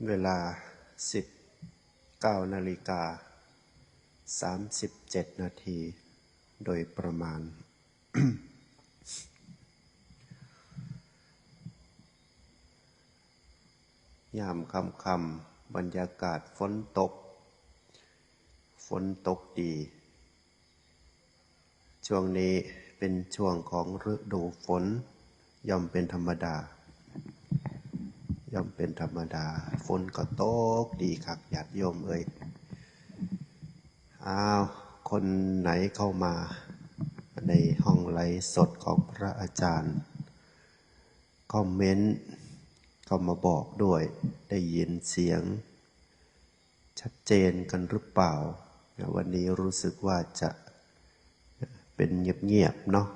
เวลา19:37 นาทีโดยประมาณ ยามค่ำๆบรรยากาศฝนตกดีช่วงนี้เป็นช่วงของฤดูฝนย่อมเป็นธรรมดาฝนก็ตกดีคักญาติโยมเอ้ยคนไหนเข้ามาในห้องไลฟ์สดของพระอาจารย์คอมเมนต์เข้ามาบอกด้วยได้ยินเสียงชัดเจนกันหรือเปล่าวันนี้รู้สึกว่าจะเป็นเงียบๆเนาะ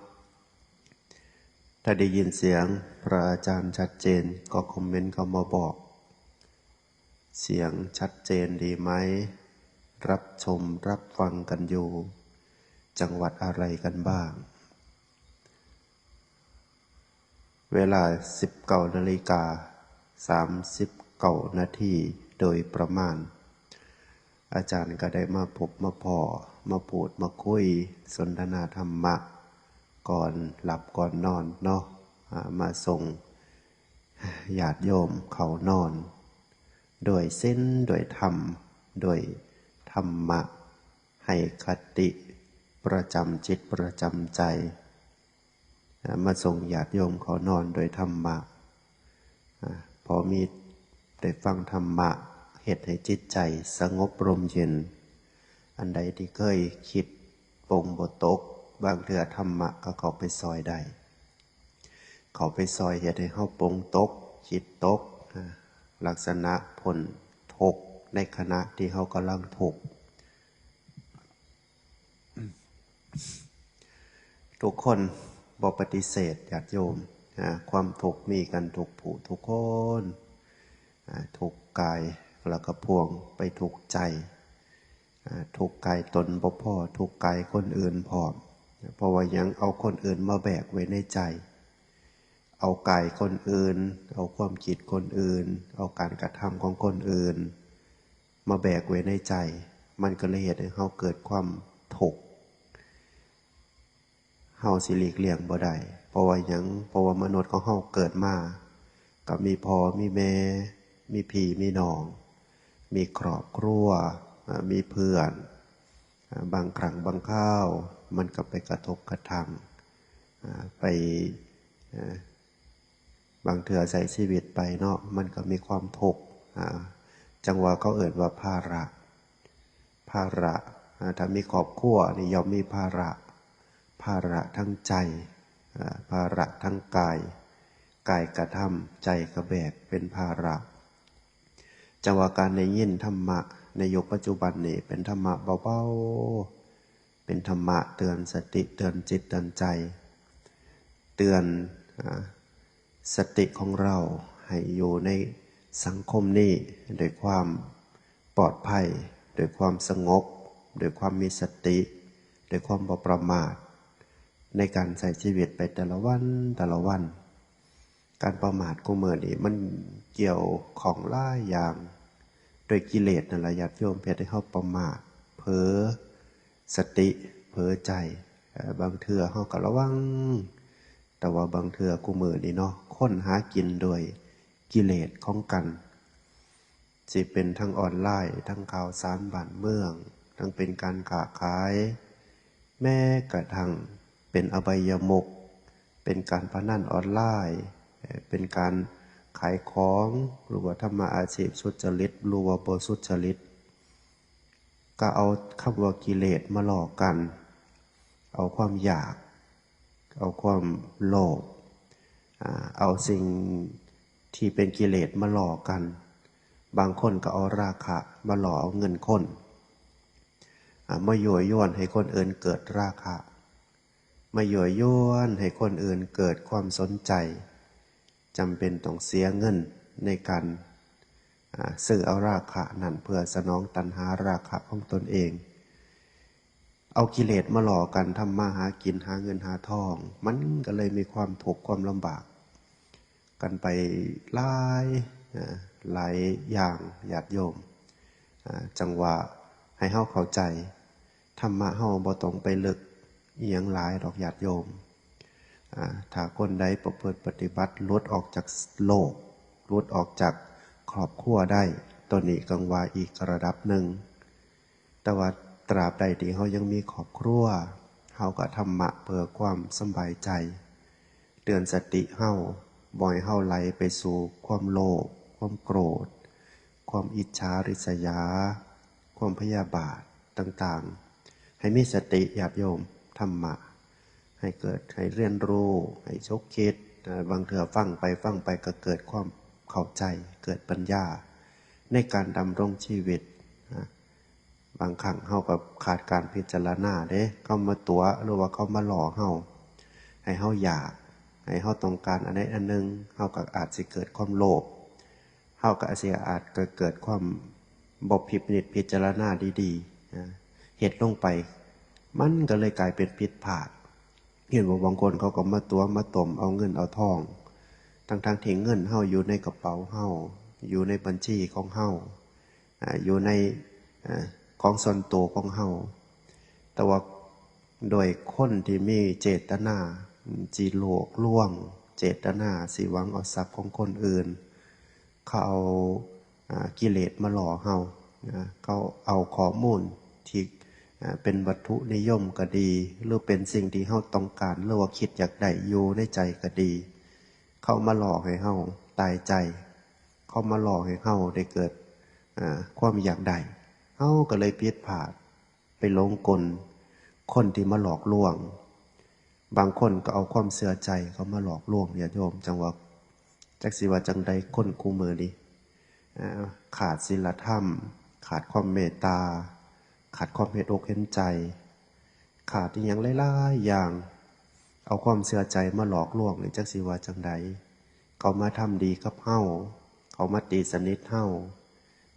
ถ้าได้ยินเสียงพระอาจารย์ชัดเจนก็คอมเมนต์เข้ามาบอกเสียงชัดเจนดีไหมรับชมรับฟังกันอยู่จังหวัดอะไรกันบ้างเวลา 19:39 นาทีโดยประมาณอาจารย์ก็ได้มาพบมาพอมาพูดมาคุยสนทนาธรรมะก่อนหลับก่อนนอนเนาะมาส่งญาติโยมเขานอนโดยเส้นโดยธรรมโดยธรรมะให้คติประจำจิตประจำใจมาส่งญาติโยมเขานอนโดยธรรมะพอมีได้ฟังธรรมะเฮ็ดให้จิตใจสงบร่มเย็นอันใดที่เคยคิดปงบ่ตกบางเทื่อธรรมะก็เข้าไปซอยได้เข้าไปซอยเฮ็ดให้เฮาปงตกคิดตกลักษณะผลทุกข์ในขณะที่เฮากำลังทุกข์ทุกคนบ่ปฏิเสธญาติโยมความทุกข์มีกันทุกผู้ทุกคนทุกข์กายแล้วก็พ่วงไปทุกข์ใจทุกข์กายตนบ่พอทุกข์กายคนอื่นพร้อมเพราะว่ายังเอาคนอื่นมาแบกไว้ในใจเอากายคนอื่นเอาความคิดคนอื่นเอาการกระทำของคนอื่นมาแบกไว้ในใจมันก็เลยเฮ็ดให้เฮาเกิดความทุกข์เฮาสิหลีกเลี่ยงบ่ได้เพราะว่ามนุษย์ของเฮาเกิดมาก็มีพ่อมีแม่มีพี่มีน้องมีครอบครัวมีเพื่อนบางครั้งบางคราวมันก็ไปกระทบกระทั่งไปบางเทื่อใช้ชีวิตไปเนาะมันก็มีความทุกข์จังว่าเขาเอ่ยว่าภาระถ้ามีครอบครัวนี่ย่อมมีภาระทั้งใจภาระทั้งกายกระทำใจกระแบกเป็นภาระจังว่าการได้ยินธรรมะในยุคปัจจุบันนี่เป็นธรรมะเบาๆเป็นธรรมะเตือนสติเตือนจิตเตือนใจเตือนสติของเราให้อยู่ในสังคมนี้ด้วยความปลอดภัยด้วยความสงบด้วยความมีสติด้วยความบ่ประมาทในการใช้ชีวิตไปแต่ละวันการประมาทกูมื้อนี้มันเกี่ยวของหลายอย่างโดยกิเลสนั่นล่ะญาติโยมเฮ็ดให้เฮาประมาทเผลอสติเผลอใจบางเทื่อเฮาก็ระวังแต่ว่าบางเทื่อกูมื้อนี้เนาะคนหากินโดยกิเลสของกันสิเป็นทั้งออนไลน์ทั้งข่าวสารบ้านเมืองทั้งเป็นการค้าขายแม้กระทั่งเป็นอบายมุขเป็นการพนันออนไลน์เป็นการขายของหรือว่าทำอาชีพสุจริตหรือว่าบ่สุจริตก็เอาคำว่ากิเลสมาหลอกกันเอาความอยากเอาความโลภเอาสิ่งที่เป็นกิเลสมาหลอกกันบางคนก็เอาราคะมาหลอกเอาเงินคนมายั่วยวนให้คนอื่นเกิดราคะมายั่วยวนให้คนอื่นเกิดความสนใจจำเป็นต้องเสียเงินในการซื้อเอาราคะนั่นเพื่อสนองตัณหาราคะของตนเองเอากิเลสมาหลอกกันทำมาหากินหาเงินหาทองมันก็เลยมีความทุกข์ความลำบากกันไปหลาย หลายอย่างญาติโยมจังว่าให้เฮาเข้าใจธรรมะเฮาบ่ต้องไปลึกอีหยังหลายดอกญาติโยมถ้าคนใดประพฤติปฏิบัติหลุดออกจากโลกหลุดออกจากครอบครัวได้ตัวนี้กังว่าอีกระดับหนึ่งแต่ว่าตราบใดที่เฮายังมีครอบครัวเฮาก็ธรรมะเพื่อความสบายใจเตือนสติเฮาบ่อยเฮาไหลไปสู่ความโลภความโกรธความอิจฉาริษยาความพยาบาทต่างๆให้มีสติญาติโยมธรรมะให้เกิดให้เรียนรู้ให้ชกคิดบางเถื่อฟังไปก็เกิดความเข้าใจเกิดปัญญาในการดำรงชีวิตบางครั้งเฮากับขาดการพิจารณาเด้เข้ามาตัวหรือว่าเข้ามาหล่อเฮาให้เฮาอยากให้เฮาต้องการอันใดอันหนึ่งเฮาก็อาจสิเกิดความโลภเฮาก็อาจเกิดความบ่พิจารณาดีๆเฮ็ดลงไปมันก็เลยกลายเป็นผิดพลาดเห็นว่าบางคนเขาก็มาตัวมาต้มเอาเงินเอาทองทั้งที่เงินเฮาอยู่ในกระเป๋าเฮาอยู่ในบัญชีของเฮาอยู่ในของส่วนตัวของเฮาแต่ว่าโดยคนที่มีเจตนาจีโลกล่วงเจตนาสิหวังเอาทรัพย์ของคนอื่นเขาเอากิเลสมาหล่อเฮาเขาเอาข้อมูลที่เป็นวัตถุนิยมก็ดีหรือเป็นสิ่งที่เฮาต้องการหรือว่าคิดอยากได้อยู่ในใจก็ดีเขามาหลอกให้เฮาตายใจเขามาหลอกให้เฮาได้เกิดความอยากได้เฮาก็เลยผิดพลาดไปหลงกลคนที่มาหลอกลวงบางคนก็เอาความเสื่อใจเขามาหลอกลวงญาติโยมจังว่าจักสิว่าจังใดคนคู่มือนี้ขาดศีลธรรมขาดความเมตตาขาดความเห็นอกเห็นใจขาดอย่างหลายๆอย่างเอาความเสื่อใจมาหลอกลวงนี่จักสิว่าจังใดเขามาทำดีกับเฮาเขามาตีสนิทเฮา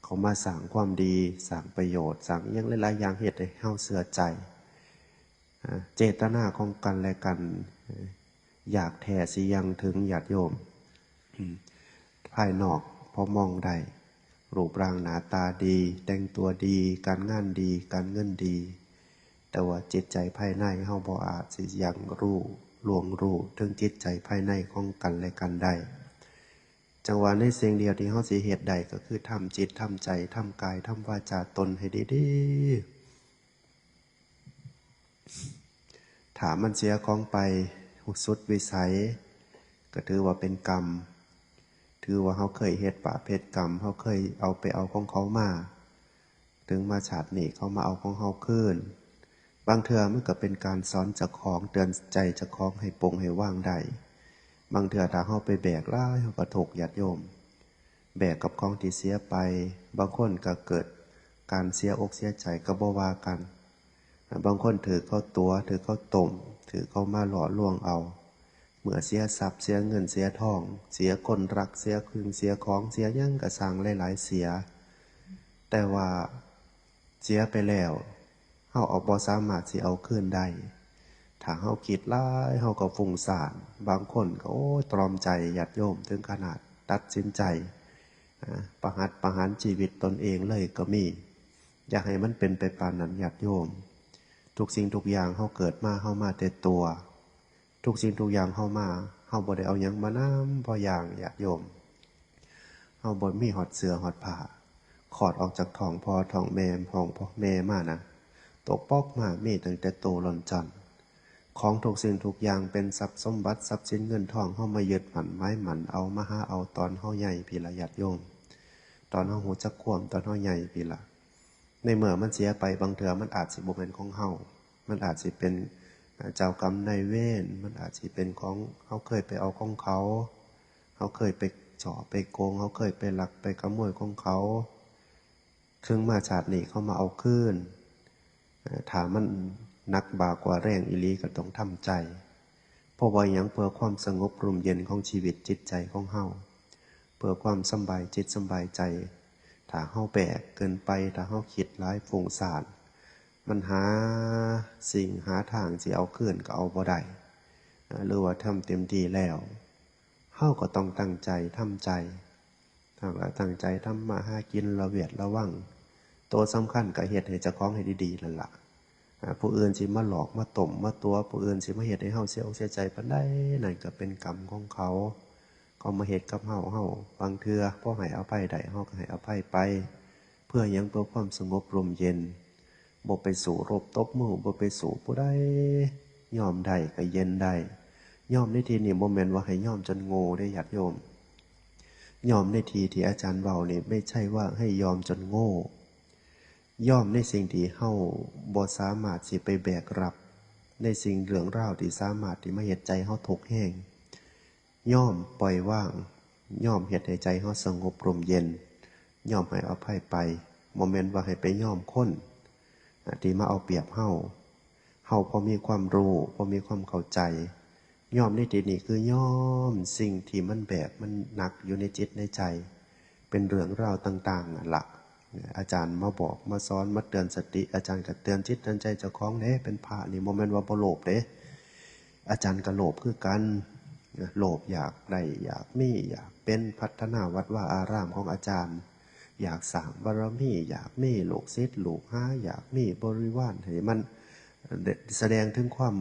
เขามาสร้างความดีสร้างประโยชน์สร้างอย่างหลายๆอย่างเหตุให้เฮาเสื่อใจเจตนาของกันและกันอยากแท้สิยังถึงญาติโยมภายนอกพอมองได้รูปร่างหน้าตาดีแต่งตัวดีการงานดีการเงินดีแต่ว่าจิตใจภายในเฮาบ่อาจสิยังล่วงรู้ถึงจิตใจภายในของกันและกันได้จังหวะในสิ่งเดียวที่เฮาสิเฮ็ดได้ก็คือทำจิตทำใจทำกายทำวาจาตนให้ดีๆถ้ามันเสียของไปสุดวิสัยก็ถือว่าเป็นกรรมถือว่าเขาเคยเฮ็ดบาปเฮ็ดกรรมเขาเคยเอาของเขามาถึงมาชาตินี้เขามาเอาของเขาคืนบางเทื่อมันก็เป็นการสอนเจ้าของเตือนใจเจ้าของให้ปลงให้ว่างได้บางเทื่อถ้าเขาไปแบกล่าเขาก็ถูกญาติโยมแบกกับของที่เสียไปบางคนก็เกิดการเสียอกเสียใจก็บ่ว่ากันบางคนถือเขาตัวถือเขาต้มถือเขามาหล่อลวงเอาเมื่อเสียทรัพย์เสียเงินเสียทองเสียคนรักเสียคืนเสียของเสียยั่งกระสังหลายๆเสียแต่ว่าเสียไปแล้วเฮาบ่สามารถสิเอาคืนได้ถ้าเฮาคิดร้ายเฮาก็ฟุ้งซ่านบางคนก็ตรอมใจญาติโยมถึงขนาดตัดสินใจประหารชีวิตตนเองเลยก็มีอยากให้มันเป็นไปปานนั้นญาติโยมทุกสิ่งทุกอย่างเฮาเกิดมาเฮามาแต่ตัวทุกสิ่งทุกอย่างเข้ามาเฮาบ่ได้เอาหยังมานำพออย่างญาติโยมเฮาบ่มีหอดเสื้อหอดผ้าขอดออกจากท้องพ่อท้องแม่ของพ่อแม่มานะตกปอกมามีตั้งแต่โตหล่อนจันของทุกสิ่งทุกอย่างเป็นทรัพย์สมบัติทรัพย์สินเงินทองเฮามายึดมั่นไม้มั่นเอามาหาเอาตอนเฮาใหญ่พี่ละญาติโยมตอนเฮาหูจักความตอนเฮาใหญ่พี่ละในเมื่อมันเสียไปบางเทื่อมันอาจสิบ่แม่นของเฮามันอาจสิเป็นเจ้ากรรมนายเวรมันอาจจะเป็นของเขาเคยไปเอาของเขาเคยไปเจาะไปโกงเขาเคยไปลักไปขโมยของเขาถึงมาชาตินี้เขามาเอาคืนถ้ามันนักบากว่าแรงอีหลีก็ต้องทำใจเพราะว่าหยังเพื่อความสงบร่มเย็นของชีวิตจิตใจของเฮาเพื่อความสบายจิตสบายใจถ้าเฮาแบกเกินไปถ้าเฮาคิดร้ายฟุ้งซ่านมันหาสิ่งหาทางสิเอาคืนก็เอาบ่ได้หรือว่าทำเต็มที่แล้วเฮาก็ต้องตั้งใจทำใจ หากเราตั้งใจทำมาหากินระเวียดระวังตัวสำคัญก็เฮ็ดให้เจ้าของให้ดีๆนั่นล่ะผู้อื่นสิมาหลอกมาต้มมาตัวผู้อื่นสิมาเฮ็ดให้เฮาเสียอกเสียใจปานใดนั่นก็เป็นกรรมของเขามาเฮ็ดกับเฮาบางเทื่อพอให้อภัยได้เฮาก็ให้อภัยไปเพื่อหยังเพื่อความสงบร่มเย็นบ่ไปสู่รบตบมือบ่ไปสู่ผู้ใดยอมได้ก็เย็นได้ยอมในที่นี้บ่แม่นว่าให้ยอมจนโง่ได้ญาติโยมยอมในทีที่อาจารย์เว้านี่ไม่ใช่ว่าให้ยอมจนโง่ยอมในสิ่งที่เฮาบ่สามารถสิไปแบกรับในสิ่งเรื่องราวที่สามารถที่มาเฮ็ดใจเฮาทุกข์แห้งยอมปล่อยว่างยอมเฮ็ดให้ใจเฮาสงบร่มเย็นยอมให้อภัยไปบ่แม่นว่าให้ไปยอมคนที่มาเอาเปรียบเฮาพอมีความรู้พอมีความเข้าใจยอมในที่นี้คือยอมสิ่งที่มันแบกมันหนักอยู่ในจิตในใจเป็นเรื่องราวต่างๆนั่นล่ะอาจารย์มาบอกมาสอนมาเตือนสติอาจารย์ก็เตือนจิตเตือนใจเจ้าของเด้เป็นพระนี่บ่แม่นว่าบ่โลภเด้อาจารย์ก็โลภคือกันโลภอยากได้อยากมีอยากเป็นพัฒนาวัดว่าอารามของอาจารย์อยากสร้างบารมีอยากมีลูกศิษย์ลูกหาอยากมีบริวารให้มันแสดงถึงความ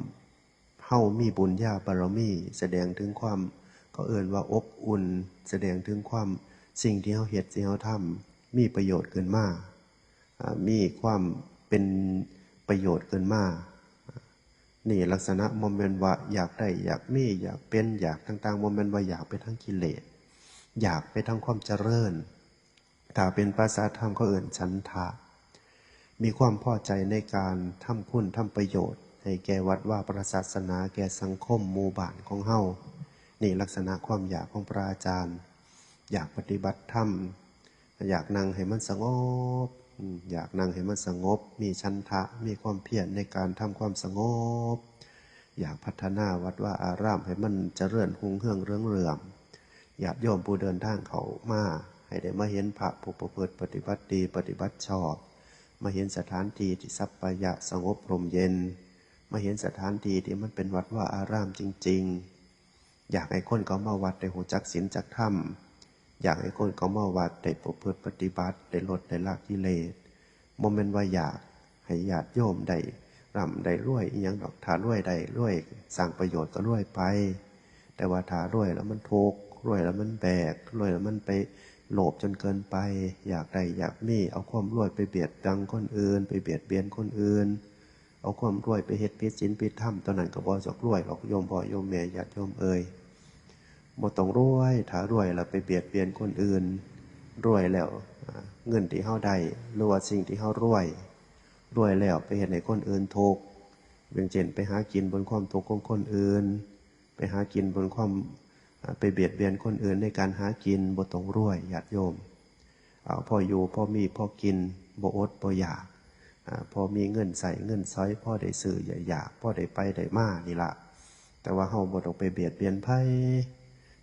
เฮามีบุญญาบารมีแสดงถึงความก็เอิ้นว่าอบอุ่นแสดงถึงความสิ่งที่เฮาเฮ็ดที่เฮาทำมีประโยชน์เกินมามีความเป็นประโยชน์เกินมานี่ลักษณะโมเมนต์ว่าอยากได้อยากมีอยากเป็นอยากต่างๆโมเมนต์ว่าอยากไปทั้งกิเลสอยากไปทั้งความเจริญถ้าเป็นภาษาธรรมเขาเอ่ยฉันทะมีความพอใจในการทำคุณทำประโยชน์ให้แก่วัดว่าประศาสนาแก่สังคมหมู่บ้านของเฮานี่ลักษณะความอยากของพระอาจารย์อยากปฏิบัติธรรมอยากนั่งให้มันสงบอยากนั่งให้มันสงบมีฉันทะมีความเพียรในการทำความสงบอยากพัฒนาวัดว่าอารามให้มันเจริญหุ่งเฮืองเรืองญาติโยมผู้เดินทางเขามาให้ได้มาเห็นพระผู้ประพฤติปฏิบัติดีปฏิบัติชอบมาเห็นสถานที่ที่สัปปายะสงบร่มเย็นมาเห็นสถานที่ที่มันเป็นวัดว่าอารามจริงๆอยากให้คนเขามาวัดได้หูจักศีลจักธรรมอยากให้คนเขามาวัดได้ประพฤติปฏิบัติได้ลดได้ละกิเลสโมเมนต์ว่าอยากให้ญาติโยมได้ร่ำได้รวยอีหยังดอกถ้ารวยได้รวยสร้างประโยชน์ก็รวยไปแต่ว่าถ้ารวยแล้วมันทุกข์รวยแล้วมันแบกรวยแล้วมันไปโลภจนเกินไปอยากได้อยากมีเอาความรวยไปเบียดบังคนอื่นไปเบียดเบียนคนอื่นเอาความรวยไปเฮ็ดผิดศีลผิดธรรมตอนนั้นก็บ่จักรวยหรอกโยมพ่อโยมแม่ญาติโยมเอ่ยบ่ต้องรวยถ้ารวยแล้วไปเบียดเบียนคนอื่นรวยแล้วเงินที่เฮาได้หรือว่าสิ่งที่เฮารวยแล้วไปเฮ็ดให้คนอื่นทุกข์อย่างเช่นไปหากินบนความทุกข์ของคนอื่นไปหากินบนความไปเบียดเบียนคนอื่นในการหากินบ่ต้องรวยญาติโยมพออยู่พอมีพอกินบ่อดบ่อยากพอมีเงินใส่เงินซอยพอได้ซื้ออยากพอได้ไปได้มานี่ล่ะแต่ว่าเฮาบ่ต้องไปเบียดเบียนไผ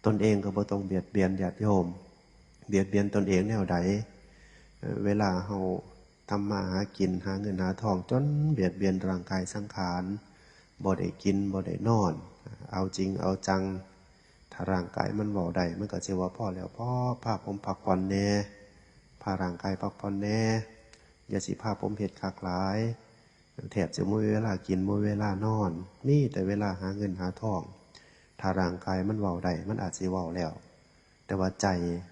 ตนเองก็บ่ต้องเบียดเบียนญาติโยมเบียดเบียนตนเองแนวใดเวลาเฮาทำมาหากินหาเงินหาทองจนเบียดเบียนร่างกายสังขารบ่ได้กินบ่ได้นอนเอาจริงเอาจังถ้าร่างกายมันเว้าได้มันก็สิว่าพอแล้วพอพาผมพักผ่อนแน่พาร่างกายพักผ่อนแน่อย่าสิพาผมเฮ็ดคักหลายแทบจะบ่มีเวลากินบ่มีเวลานอนมีแต่เวลาหาเงินหาทองถ้าร่างกายมันเว้าได้มันอาจสิเว้าแล้วแต่ว่าใจ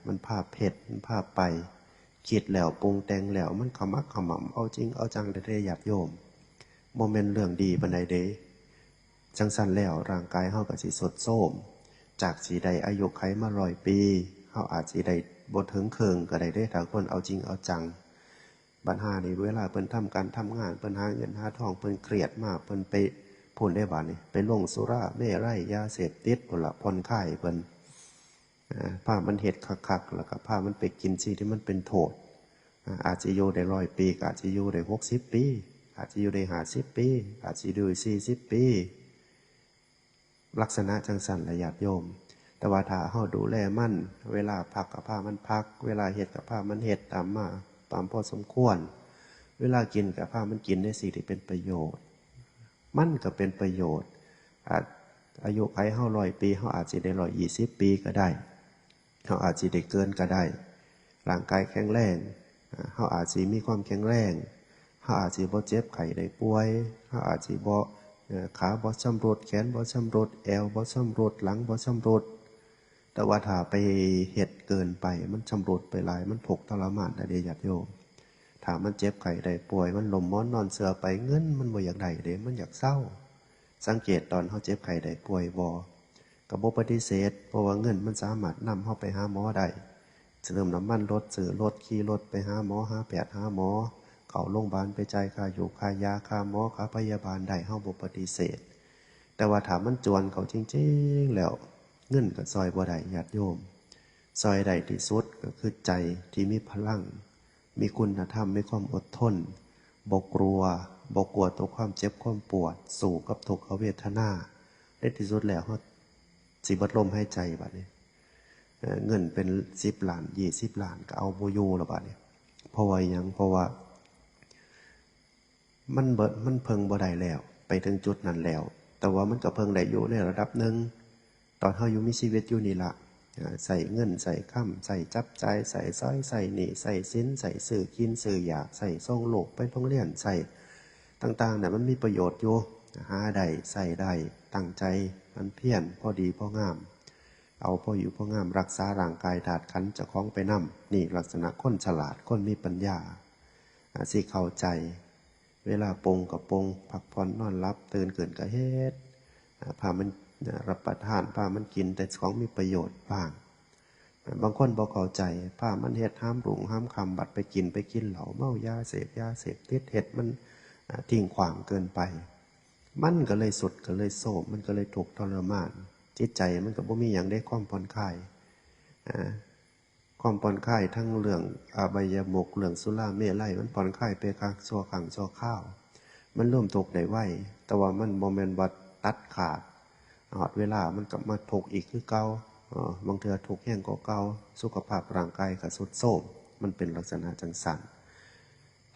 มันพาเพ็ดมันพาไปคิดแล้วปรุงแต่งแล้วมันขมักขมั่นเอาจริงเอาจังได้ญาติโยมบ่แม่นเรื่องดีปานใดเด้จังซั่นแล้วร่างกายเฮาก็สิทรุดโทรมจากสิได้อายุไขมา100 ปีเฮาอาจสิได้บ่ถึงครึ่งก็ได้เด้ถ้าคนเอาจริงเอาจังบัดหานี่เวลาเพิ่นทำการทำงานเพิ่นหาเงินหาทองเพิ่นเครียดมากเพิ่นไปพูดได้บัดนี้ไปลงสุราเมรัยยาเสพติดพุ่นล่ะผ่อนคลายเพิ่นพามันเฮ็ดคักๆแล้วก็พามันไปกินสิ่งที่มันเป็นโทษอาจจะอยู่ได้100 ปีอาจจะอยู่ได้60 ปีอาจจะอยู่ได้50 ปีอาจจะอยู่ได้40 ปีลักษณะจังซั่นละญาติโยมแต่ว่าถ้าเฮาดูแลมันเวลาพักก็พามันพักเวลาเฮ็ดก็พามันเฮ็ดตามพอสมควรเวลากินก็พามันกินในสิ่งที่เป็นประโยชน์มันก็เป็นประโยชน์อายุไขเฮา100 ปีเฮาอาจสิได้120 ปีก็ได้เฮาอาจสิได้เกินก็ได้ ร่างกายแข็งแรงเฮาอาจสิมีความแข็งแรงเฮาอาจสิบ่เจ็บไข้ได้ป่วยเฮาอาจสิบ่ขาบ่ชำรุดแขนบ่ชำรุดแอวบ่ชำรุดหลังบ่ชำรุดแต่ว่าถ้าไปเฮ็ดเกินไปมันชำรุดไปหลายมันทุกข์ทรมานได้เด้ญาติโยมถ้ามันเจ็บไข้ได้ป่วยมันล้มหมอนนอนเสื่อไปเงินมันบ่อยากได้เด้มันอยากเศร้าสังเกตตอนเฮาเจ็บไข้ได้ป่วยบ่ก็บ่ปฏิเสธเพราะว่าเงินมันสามารถนำเฮาไปหาหมอได้เติมน้ำมันรถซื้อรถขี่รถไปหาหมอหาแพทย์หาหมอเข้าโรงพยาบาลไปจ่ายค่าอยู่ค่ายาค่าหมอค่าพยาบาลได้เฮาบ่ปฏิเสธแต่ว่าถ้ามันจวนเขาจริงๆแล้วเงินก็ซอยบ่ได้ญาติโยมซอยได้ที่สุดก็คือใจที่มีพลังมีคุณธรรมมีความอดทนบ่กลัวต่อความเจ็บความปวดสู้กับทุกขเวทนาในที่สุดแล้วเฮาสิเบิดลมหายใจบัดนี้เงินเป็น10 ล้าน20 ล้านก็เอาบ่อยู่แล้วบัดนี้เพราะว่าหยังเพราะว่ามันเพิ่งบ่ได้แล้วไปถึงจุดนั้นแล้วแต่ว่ามันก็เพิ่งได้อยู่ในระดับหนึ่งตอนเฮาอยู่มีชีวิตอยู่นี่ล่ะใส่เงินใส่ค่ำใส่จับจ่ายใส่สร้อยใส่หนี้ใส่สินใส่ซื้อกินซื้ออยากใส่ส่งลูกไปโรงเรียนใส่ต่างๆเนี่ยมันมีประโยชน์อยู่หาได้ใส่ได้ตั้งใจมันเพียรพอดีพองามเอาพออยู่พองามรักษาร่างกายธาตุขันธ์เจ้าของไปนำนี่ลักษณะคนฉลาดคนมีปัญญาสิเข้าใจเวลาปงกับปงพักผ่อนนอนรับตื่นเกินก็เฮ็ดพามันรับประทานพามันกินแต่ของมีประโยชน์บ้างบางคนบ่เข้าใจพามันเฮ็ดห้ามรุ่งห้ามคำบัดไปกินเหล้าเมายาเสพติดเฮ็ดมันทิ้งขว้างเกินไปมันก็เลยสุดก็เลยโศกมันก็เลยทุกข์ทรมานจิตใจมันก็บ่มีหยังได้ความผ่อนคลายความผ่อนคลายทั้งเรื่องอบายมุขเรื่องสุราเมลัยมันผ่อนคลายไปครั้งชั่วข้าวมันเริ่มทุกข์ได้ไวแต่ว่ามันบ่แม่นว่าตัดขาดหอดเวลามันกลับมาทุกข์อีกคือเก่าบางเทื่อทุกข์แห้งกว่าเก่าสุขภาพร่างกายก็ทรุดโทรมมันเป็นลักษณะจังซั่น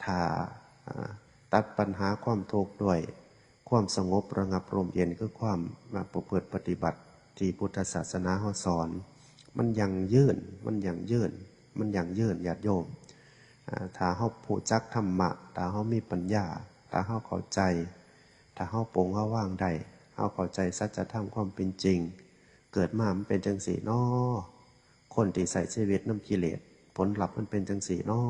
ถ้าตัดปัญหาความทุกข์ด้วยความสงบระงับร่มเย็นคือความประพฤติปฏิบัติที่พุทธศาสนาเฮาสอนมันยังยืนญาติโยมถ้าเฮาผู้จักธรรมะถ้าเฮามีปัญญาถ้าเฮาเข้าใจถ้าเฮาปลงเฮาว่างได้เฮาเข้าใจสัจธรรมความเป็นจริงเกิดมามันเป็นจังสี่น้อคนที่ใส่ชีวิตน้ำกิเลสผลลัพธ์มันเป็นจังสี่น้อ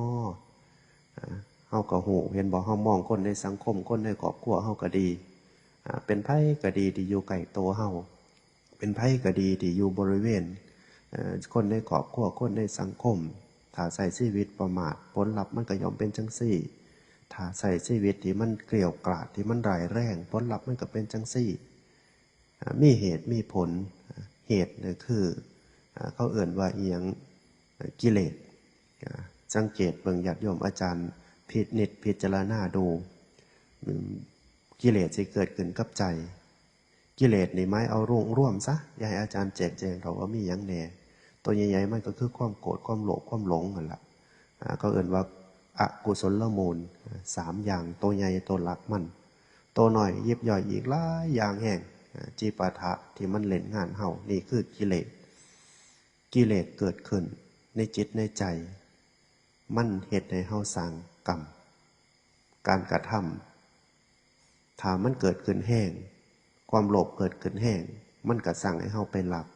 เฮาก็หูเห็นบอกเฮามองคนในสังคมคนในครอบครัวเฮาก็ดีเป็นไผก็ดีที่อยู่ใกล้ตัวเฮาเป็นไผก็ดีที่อยู่บริเวณคนในครอบครัวคนในสังคมถ้าใส่ชีวิตประมาทผลลัพธ์มันก็ย่อมเป็นจังซี่ถ้าใส่ชีวิตที่มันเกลียวกราดที่มันร้ายแรงผลลัพธ์มันก็เป็นจังซี่มีเหตุมีผลเหตุเนี่ยคือเขาเอ่ยว่าเอียงกิเลสสังเกตเบิ่งญาติโยมอาจารย์พิจารณาดูกิเลสที่เกิดขึ้นกับใจกิเลสนี่ไม้เอาร่วมซะอย่าให้อาจารย์แจกแจงเราว่ามีหยังแน่ตัวใหญ่ๆมันก็คือความโกรธความโลภความหลงนั่นแหละก็เอ่ยว่าอกุศลมูล3อย่างตัวใหญ่ตัวหลักมันตัวหน่อยยิบย่อยอีกหลายอย่างแห่งจีปาถะที่มันเล่นงานเฮานี่คือกิเลสเกิดขึ้นในจิตในใจมันเหตุให้เฮาสร้างกรรมการกระทำถ้ามันเกิดขึ้นแห้งความโลภเกิดขึ้นแห้งมันก็สั่งให้เฮาไปลัก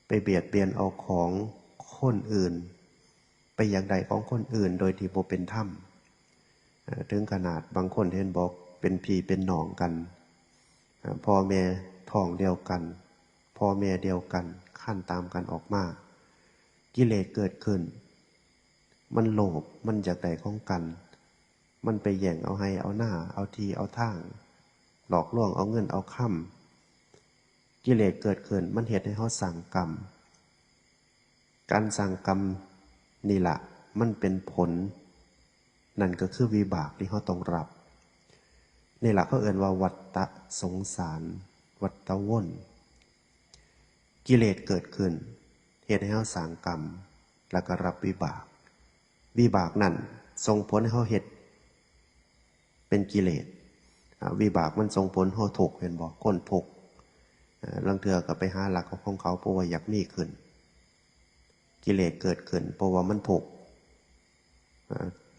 ไปเบียดเบียนเอาของคนอื่นไปอย่างใดของคนอื่นโดยที่บ่เป็นธรรมถึงขนาดบางคนเห็นบอกเป็นพี่เป็นน้องกันพ่อแม่ท้องเดียวกันพ่อแม่เดียวกันขั้นตามกันออกมากิเลสเกิดขึ้นมันโลภมันอยากได้ของกันมันไปแย่งเอาให้เอาหน้าเอาทีเอาทางหลอกลวงเอาเงินเอาค่ำกิเลสเกิดขึ้นมันเหตุให้เขาสั่งกรรมการสั่งกรรมนี่แหละมันเป็นผลนั่นก็คือวิบากที่เขาต้องรับนี่แหละเขาเอ่ยว่าวัฏฏะสงสารวัฏฏะวนกิเลสเกิดขึ้นเหตุให้เขาสั่งกรรมแล้วก็รับวิบากนั่นส่งผลให้เขาเหตุเป็นกิเลสวิบากมันส่งผลเขาถูกเห็นบอกคนถูกลังเถื่อก็ไปหาหลักของเขาเพราะว่าอยากมีขึ้นกิเลสเกิดขึ้นเพราะว่ามันถูก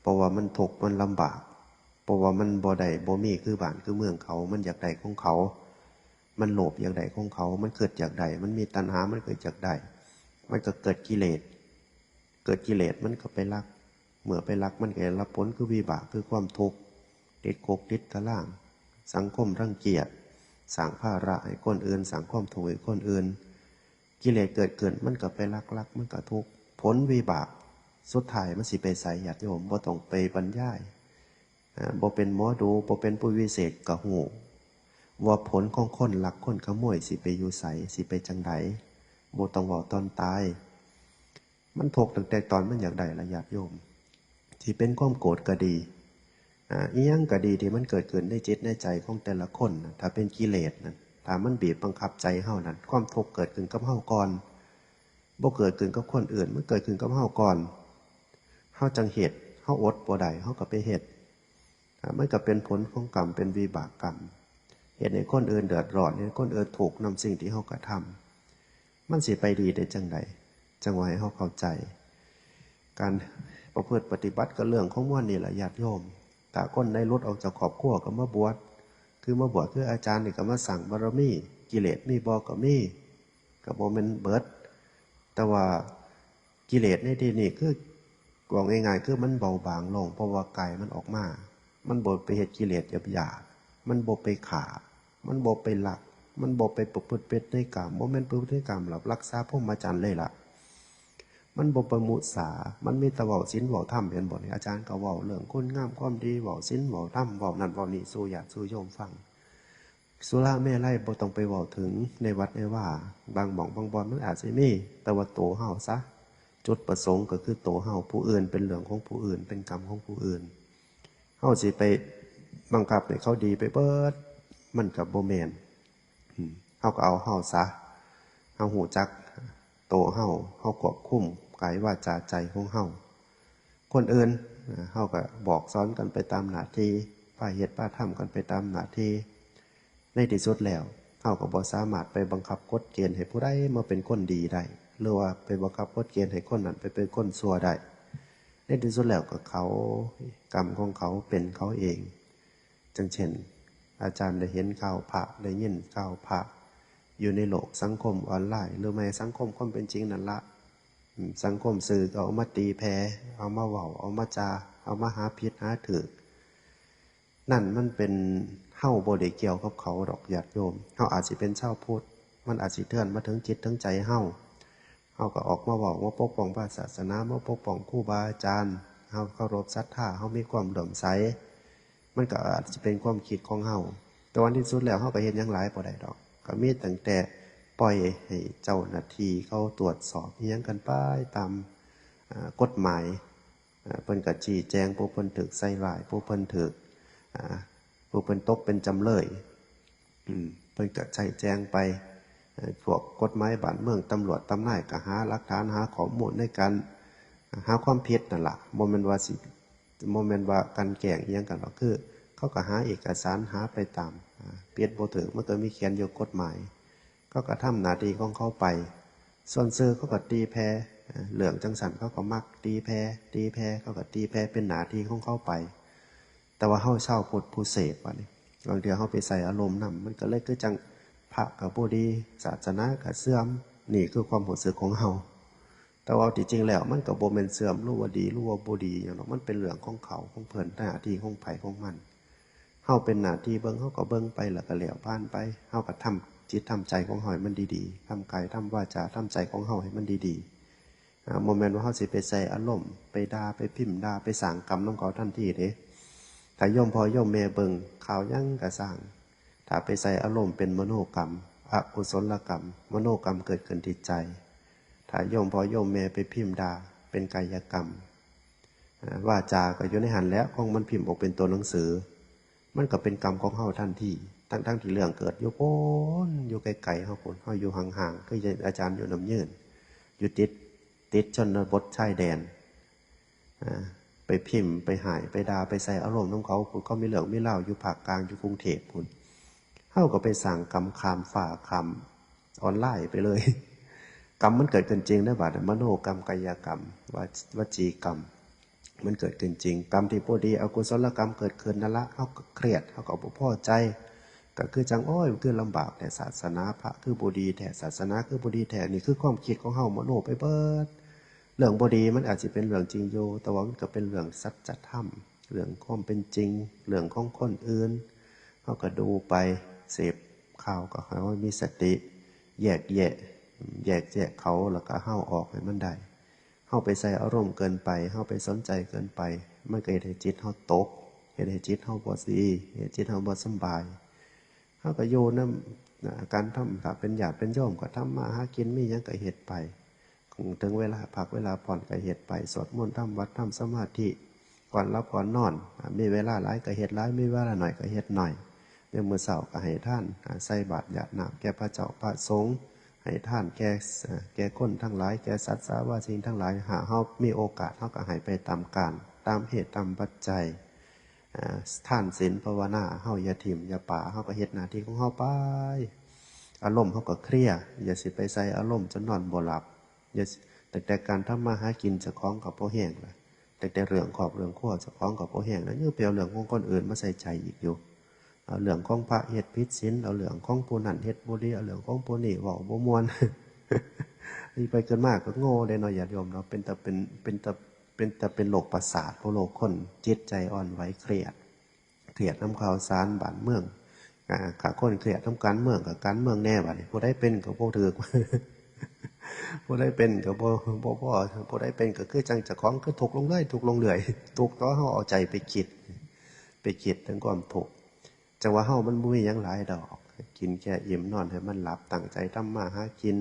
เพราะว่ามันทุกข์มันลำบากเพราะว่ามันบ่ได้บ่มีคือบ้านคือเมืองเขามันอยากได้ของเขามันโลภอยากได้ของเขามันเกิดจากใดมันมีตัณหามันเกิดจากใดมันก็เกิดกิเลสมันก็ไปรักเมื่อไปรักมันก็รับผลคือวิบากคือความทุกข์ติดคุกติดตารางสังคมรังเกียจสร้างภาระให้คนอื่นสร้างความทุกข์ให้คนอื่นกิเลสเกิดมันก็ไปรักมันก็ทุกข์ผลวิบากสุดท้ายมันสิไปใส่ญาติโยมบ่ต้องไปบรรยายบ่เป็นหมอดูบ่เป็นผู้วิเศษก็ฮู้ว่าผลของคนลักคนขโมยสิไปอยู่ไสสิไปจังไดบ่ต้องเว้าตอนตายมันทุกข์ตั้งแต่ตอนมันอยากได้ละญาติโยมที่เป็นความโกรธก็ดีอีหยังก็ดีที่มันเกิดขึ้นในจิตในใจของแต่ละคนถ้าเป็นกิเลสนั่นถ้ามันบีบบังคับใจเฮานั่นความทุกข์เกิดขึ้นกับเฮาก่อนบ่เกิดขึ้นกับคนอื่นมันเกิดขึ้นกับเฮาก่อนเฮาจังเฮ็ดเฮาอดบ่ได้เฮาก็ไปเฮ็ดมันก็เป็นผลของกรรมเป็นวิบากกรรมเฮ็ดให้คนอื่นเดือดร้อนให้คนอื่นถูกนำสิ่งที่เฮากระทำมันสิไปดีได้จังไดจังว่าให้เฮาเข้าใจการประพฤติปฏิบัติก็เรื่องของม่วนนี่แหละญาติโยมถ้าคนได้ลดออกจากครอบครัวก็มาบวชคืออาจารย์นี่ก็มาสั่งบารมีกิเลสมีบ่ก็มีก็บ่แม่นเบิดแต่ว่ากิเลสในที่นี้คือบอกง่ายๆคือมันเบาบางลงเพราะว่ากายมันออกมามันบ่ไปเฮ็ดกิเลสหยาบๆมันบ่ไปฆ่ามันบ่ไปลักมันบ่ไปประพฤติผิดในกามบ่แม่นประพฤติในกามหลับรักษาพรหมจรรย์เลยล่ะมันบ่ประมุสามันมีแต่เว้าศีลเว้าธรรมเห็นบ่นี่อาจารย์ก็เว้าเรื่องคุณงามความดีเว้าศีลเว้าธรรมเว้านั่นเว้านี่สู่ญาติสู่โยมฟังสุราเมลัยบ่ต้องไปเว้าถึงในวัดในว่าบางหม่องบางบ่อนมันอาจสิมีแต่ว่าโตเฮาซะจุดประสงค์ก็คือโตเฮาผู้อื่นเป็นเรื่องของผู้อื่นเป็นกรรมของผู้อื่นเฮาสิไปบังคับให้เขาดีไปเบิดมันก็บ่แม่นเฮาก็เอาเฮาซะเฮาฮู้จักโตเฮาควบคุมกายวาจาใจของเฮาคนอื่นเฮาก็บอกสอนกันไปตามหน้าที่ป้าเฮ็ดป้าทำกันไปตามหน้าที่ในที่สุดแล้วเฮาก็บ่สามารถไปบังคับกฎเกณฑ์ให้ผู้ใดมาเป็นคนดีได้หรือว่าไปบังคับกฎเกณฑ์ให้คนนั้นไปเป็นคนชั่วได้ในที่สุดแล้วก็เขากรรมของเขาเป็นเขาเองจังเช่นอาจารย์ได้เห็นข่าวพระได้ยินข่าวพระอยู่ในโลกสังคมออนไลน์หรือไม่สังคมความเป็นจริงนั่นละสังคมสื่อก็เอามาตีแพ้เอามาเว้าเอามาจาเอามาหาผิดหาถูกนั่นมันเป็นเฮาบ่ได้เกี่ยวกับเขาดอกญาติโยมเฮาอาจสิเป็นชาวพุทธมันอาจสิเทือนมาถึงจิตถึงใจเฮาก็ออกมาเว้าว่าปกป้องพระศาสนามาปกป้องครูบาอาจารย์เฮาเคารพศรัทธาเฮามีความเลื่อมใสมันก็อาจจะเป็นความคิดของเฮาแต่วันที่สุดแล้วเฮาก็เฮ็ดหยังหลายบ่ได้ดอกก็มีตั้งแต่ปล่อยให้เจ้าหน้าที่เขาตรวจสอบอิหยังกันไปตามกฎหมายเพิ่นก็ชี้แจงผู้เพิ่นถูกใส่ร้ายผู้เพิ่นถูกผู้เพิ่นตกเป็นจำเลยเพิ่นก็ชี้แจงไปพวกกฎหมายบ้านเมืองตำรวจตำนายก็หาหลักฐานหาข้อมูลในการหาความผิดนั่นล่ะบ่แม่นว่ากันแกล้งอิหยังกันหรอกคือเขาก็หาเอกสารหาไปตามเปลี่ยนบ่ถูกมันก็มีเขียนอยู่กฎหมายก็กระทำหน้าที่ของเขาไปส่วนซื่อเขาก็ตีแพ้เหลืองจังสันเขาก็มักตีแพ้เขาก็ตีแพ้เป็นหน้าที่ของเขาไปแต่ว่าเฮาเช่าพุทธผู้เสพว่านี่บางเทื่อเฮาไปใส่อารมณ์นำมันก็เลยคือจังพระก็บ่ดีศาสนาก็เสื่อมนี่คือความรู้สึกของเฮาแต่ว่าที่จริงแล้วมันก็บ่แม่นเสื่อมรู้ว่าดีรู้ว่าบ่ดีหยังหรอกมันเป็นเรื่องของเขาของเพิ่นหน้าที่ของไผของมันเฮาเป็นหน้าที่เบิ่งเฮาก็เบิ่งไปแล้วก็แล้วผ่านไปเฮาก็ทำจิตทำใจของเฮาให้มันดีๆทำกายทำวาจาทำใจของเฮาให้มันดีๆโมเมนต์ว่าเฮาสิไปใส่อารมณ์ไปด่าไปพิมพ์ด่าไปสร้างกรรมนำเขาทันทีเด้ถ้าโยมพ่อโยมแม่เบิ่งข่าวยังก็สร้างถ้าไปใส่อารมณ์เป็นมโนกรรมอกุศลกรรมมโนกรรมเกิดขึ้นที่ใจถ้าโยมพ่อโยมแม่ไปพิมพ์ด่าเป็นกายกรรมวาจาก็อยู่ในหันแล้วของมันพิมพ์ออกเป็นตัวหนังสือมันก็เป็นกรรมของเฮาทันทีทั้งที่เรื่องเกิดอยู่โพ้นอยู่ไกลๆเฮาพุ่นเฮาอยู่ห่างๆคืออาจารย์อยู่น้ำยืนอยู่ติดชนบทชายแดนไปพิมพ์ไปหายไปด่าไปใส่อารมณ์ของเขาพุ่นเขามีเรื่องมีเล่าอยู่ภาคกลางอยู่กรุงเทพพุ่นเฮาก็ไปสั่งกรรมคามฝ่าคำออนไลน์ไปเลยกรรมมันเกิดขึ้นจริงนะบาดมโนกรรมกายกรรมวจีกรรม มันเกิดขึ้นจริงกรรมที่บ่ดีอกุศลกรรมเกิดขึ้นนั่นละเฮาก็เครียดเฮาก็บ่พอใจก็คือจังโอ้ยคือลำบากแต่ศาสนาพระคือบ่ดีแท้ศาสนาคือบ่ดีแท้นี่คือความคิดของเฮามโนไปเบิดเรื่องบ่ดีมันอาจสิเป็นเรื่องจริงอยู่แต่ว่ามันก็เป็นเรื่องสัจธรรมเรื่องความเป็นจริงเรื่องของคนอื่นเฮาก็ดูไปเสพข่าวก็ให้ว่ามีสติแยกแยะเขาแล้วก็เฮาออกให้มันได้เฮาไปใส่อารมณ์เกินไปเฮาไปสนใจเกินไปมันก็เฮ็ดให้จิตเฮาตกเฮ็ดให้จิตเฮาบ่ดีเฮ็ดจิตเฮาบ่สำบายเฮาก็อยู่นำการทำถ้าเป็นญาติเป็นโยมก็ทำมาหากินมีหยังก็เฮ็ดไปถึงเวลาพักเวลาผ่อนก็เฮ็ดไปสวดมนต์ทำวัดทำสมาธิก่อนหลับก่อนนอนมีเวลาหลายก็เฮ็ดหลายมีเวลาน้อยก็เฮ็ดน้อยยามมื้อเช้าก็ให้ทานใส่บาตรหยาดน้ำแก่พระเจ้าพระสงฆ์ให้ท่านแก่คนทั้งหลายแก่สัตว์สาวาสิ่งทั้งหลายหาเฮามีโอกาสเฮาก็ให้ไปตามกาลตามเหตุตามปัจจัยท่านศีลภาวนาเฮาอย่าถิ่มอย่าป่าเฮาก็เฮ็ดหน้าที่ของเฮาไปอารมณ์เฮาก็เคลียร์อย่าสิไปใส่อารมณ์จนนอนบ่หลับอย่าแต่การทำมาหากินเจ้าของก็บ่แห้งล่ะแต่เรื่องครอบเรื่องครัวเจ้าของก็บ่แห้งแล้วยังไปเอาเรื่องของคนอื่นมาใส่ใจอีกอยู่เอาเรื่องของพระเฮ็ดผิดศีลเอาเรื่องของผู้นั้นเฮ็ดบ่ดีเอาเรื่องของผู้นี้เว้าบ่ม่วน นี่ไปเกินมากก็โง่ได้เนาะญาติโยมเนาะเป็นโรคประสาทโรคคนจิตใจอ่อนไหวเครียดน้ำข่าวสารบ้านเมืองขาคนเครียดน้ำการเมืองกับการเมืองแน่บัดนี้ผู้ใดเป็นก็บ่ถูก ผู้ใดเป็นก็บ่ผู้ใดเป็นก็คือจังเจ้าของคือทุกข์ลงเรื่อยทุกข์ลงเรื่อยทุกข์เพราะเฮาเอาใจไปคิดถึงความทุกข์จังว่าเฮามันบ่มีหยังหลายดอกกินแค่อิ่มนอนให้มันหลับตั้งใจทำมาหากิน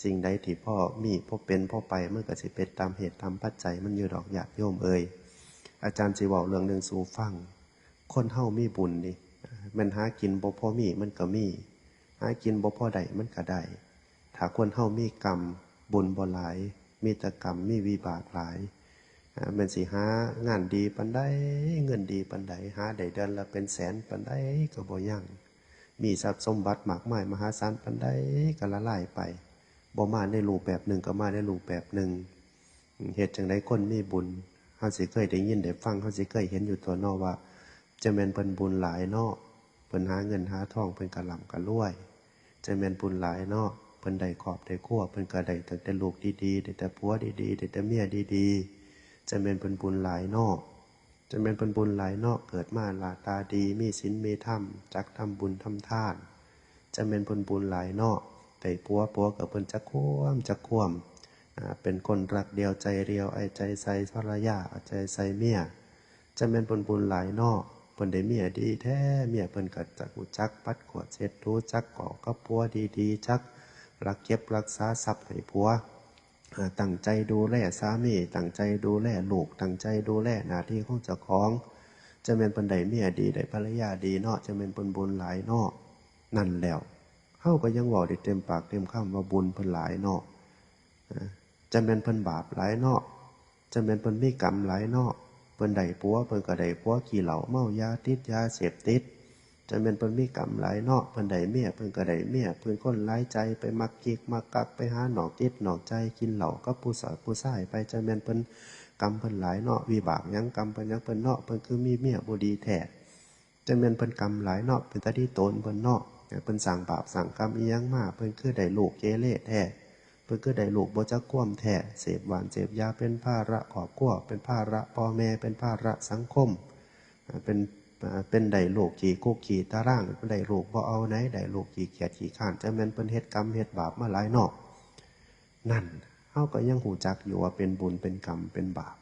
สิ่งใดที่พ่อมีพ่อเป็นพ่อไปเมื่อก็สิเป็นตามเหตุตามปัจจัยมันอยู่ดอกญาติโยมเอ่ยอาจารย์สิเว้าเรื่องนึงสู่ฟังคนเฮามีบุญนี่มันหากินบ่พอมีมันก็มีหากินบ่พอได้มันก็ได้ถ้าคนเฮามีกรรมบุญบ่หลายมีแต่กรรมมีวิบากหลายมันสิหางานดีปานใดเงินดีปานใดหาได้เดือนละเป็นแสนปานใดก็บ่ยั่งมีทรัพย์สมบัติมากมายมหาศาลปานใดก็ละลายไปบ่มาในรูปแบบหนึ่งก็มาในรูปแบบหนึ่งเหตุจังไดคนมีบุญเฮาสิเคยได้ยินได้ฟังเฮาสิเคยเห็นอยู่ตัวนอกว่าจะแม่นเพิ่นบุญหลายเนาะเพิ่นหาเงินหาทองเพิ่นกะร่ำกะรวยจะแม่นบุญหลายเนาะเพิ่นได้ครอบได้ครัวเพิ่นก็ได้ตั้งแต่ลูกดีๆได้แต่ผัวดีๆได้แต่เมียดีๆจะแม่นเพิ่นบุญหลายเนาะจะแม่นเพิ่นบุญหลายเนาะเกิดมาหน้าตาดีมีศีลมีธรรมจักทำบุญทำทานจะแม่นเพิ่นบุญหลายเนาะแต่ผัวกับเพิ่นจักควมเป็นคนรักเดียวใจเดียวไอ้ใจใส่ภรรยาเอาใจใส่เมียจะแม่นเพิ่นบุญหลายเนาะเพิ่นได้เมียดีแท้เมียเพิ่นก็จักรู้จักปัดกวาดเช็ดถูจักก่อกับผัวดีๆจักรักเก็บรักษาทรัพย์ให้ผัวตั้งใจดูแลสามีตั้งใจดูแลลูกตั้งใจดูแลหน้าที่ของเจ้าของจะแม่นเพิ่นได้เมียดีได้ภรรยาดีเนาะจะแม่นเพิ่นบุญหลายเนาะนั่นแล้วเฮาก็ยังเว้าได้เต็มปากเต็มคำว่าบุญเพิ่นหลายเนาะจะแม่นเพิ่นบาปหลายเนาะจะแม่นเพิ่นมีกรรมหลายเนาะเพิ่นได้ผัวเพิ่นก็ได้ผัวขี้เหล้าเมายาติดยาเสพติดจะแม่นเพิ่นมีกรรมหลายเนาะเพิ่นได้เมียเพิ่นก็ได้เมียเพิ่นคนหลายใจไปมักกิ๊กมักกักไปหาหนอกจิตหนอกใจกินเหล้ากับผู้สาวผู้ชายไปจะแม่นเพิ่นกรรมเพิ่นหลายเนาะวิบากหยังกรรมเพิ่นหยังเพิ่นเนาะเพิ่นคือมีเมียบ่ดีแท้จะแม่นเพิ่นกรรมหลายเนาะเป็นตาที่ตนเพิ่นเนาะเพิ่นสร้างบาปสร้างกรรมอีหยังมาเพิ่นคือได้ลูกเกเรแท้เพิ่นคือได้ลูกบ่จักความแท้เสพหวานเสพยาเป็นภาระครอบครัวเป็นภาระพ่อแม่เป็นภาระสังคมเป็นได้ลูกขี่คุกขี่ตารางเป็นได้ลูกบ่เอาไหนได้ลูกขี่เกียจขี่ข้านจะแม่นเพิ่นเฮ็ดกรรมเฮ็ดบาปมาหลายเนาะนั่นเฮาก็ยังหูจักอยู่ว่าเป็นบุญเป็นกรรมเป็นบาป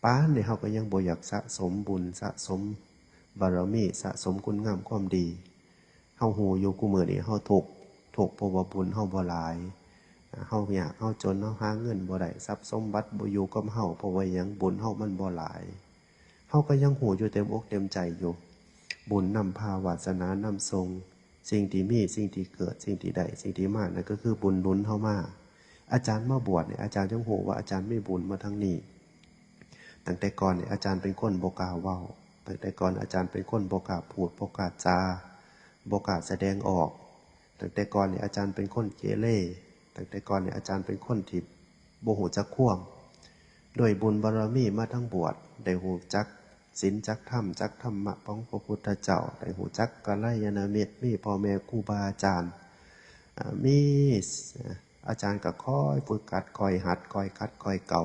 ปานนี่เฮาก็ยังบ่อยากสะสมบุญสะสมบารมีสะสมคุณงามความดีเฮาฮู้อยู่กูมื้อนี้เฮาทุกข์เพราะว่าบุญเฮาบ่หลายเฮายากเฮาจนเฮาหาเงินบ่ได้ทรัพย์สมบัติบ่อยู่กับเฮาเพราะว่าหยังบุญเฮามันบ่หลายเฮาก็ยังฮู้อยู่เต็มอกเต็มใจอยู่บุญนำพาวาสนานำทรงสิ่งที่มีสิ่งที่เกิดสิ่งที่ได้สิ่งที่มานั่นก็คือบุญหนุนเฮามาอาจารย์มาบวชเนี่ยอาจารย์จังฮู้ว่าอาจารย์มีบุญมาทั้งนี้ตั้งแต่ก่อนเนี่ยอาจารย์เป็นคนบ่กล้าเว้าตั้งแต่ก่อนอาจารย์เป็นคนบ่กล้าพูดบ่กล้าจาบ่กล้าแสดงออกตั้งแต่ก่อนเนี่ยอาจารย์เป็นคนเกเรตั้งแต่ก่อนเนี่ยอาจารย์เป็นคนที่บ่ฮู้จักควม โดยบุญบารมีมาทั้งบวชได้หูจักศีลจักธรรมจักธรรมะของพระพุทธเจ้าได้หูจักกัลยาณมิตรมีพ่อแม่ครูบาอาจารย์มีอาจารย์ก็คอยฝึกหัดคอยหัดคอยคัดคอยเก่า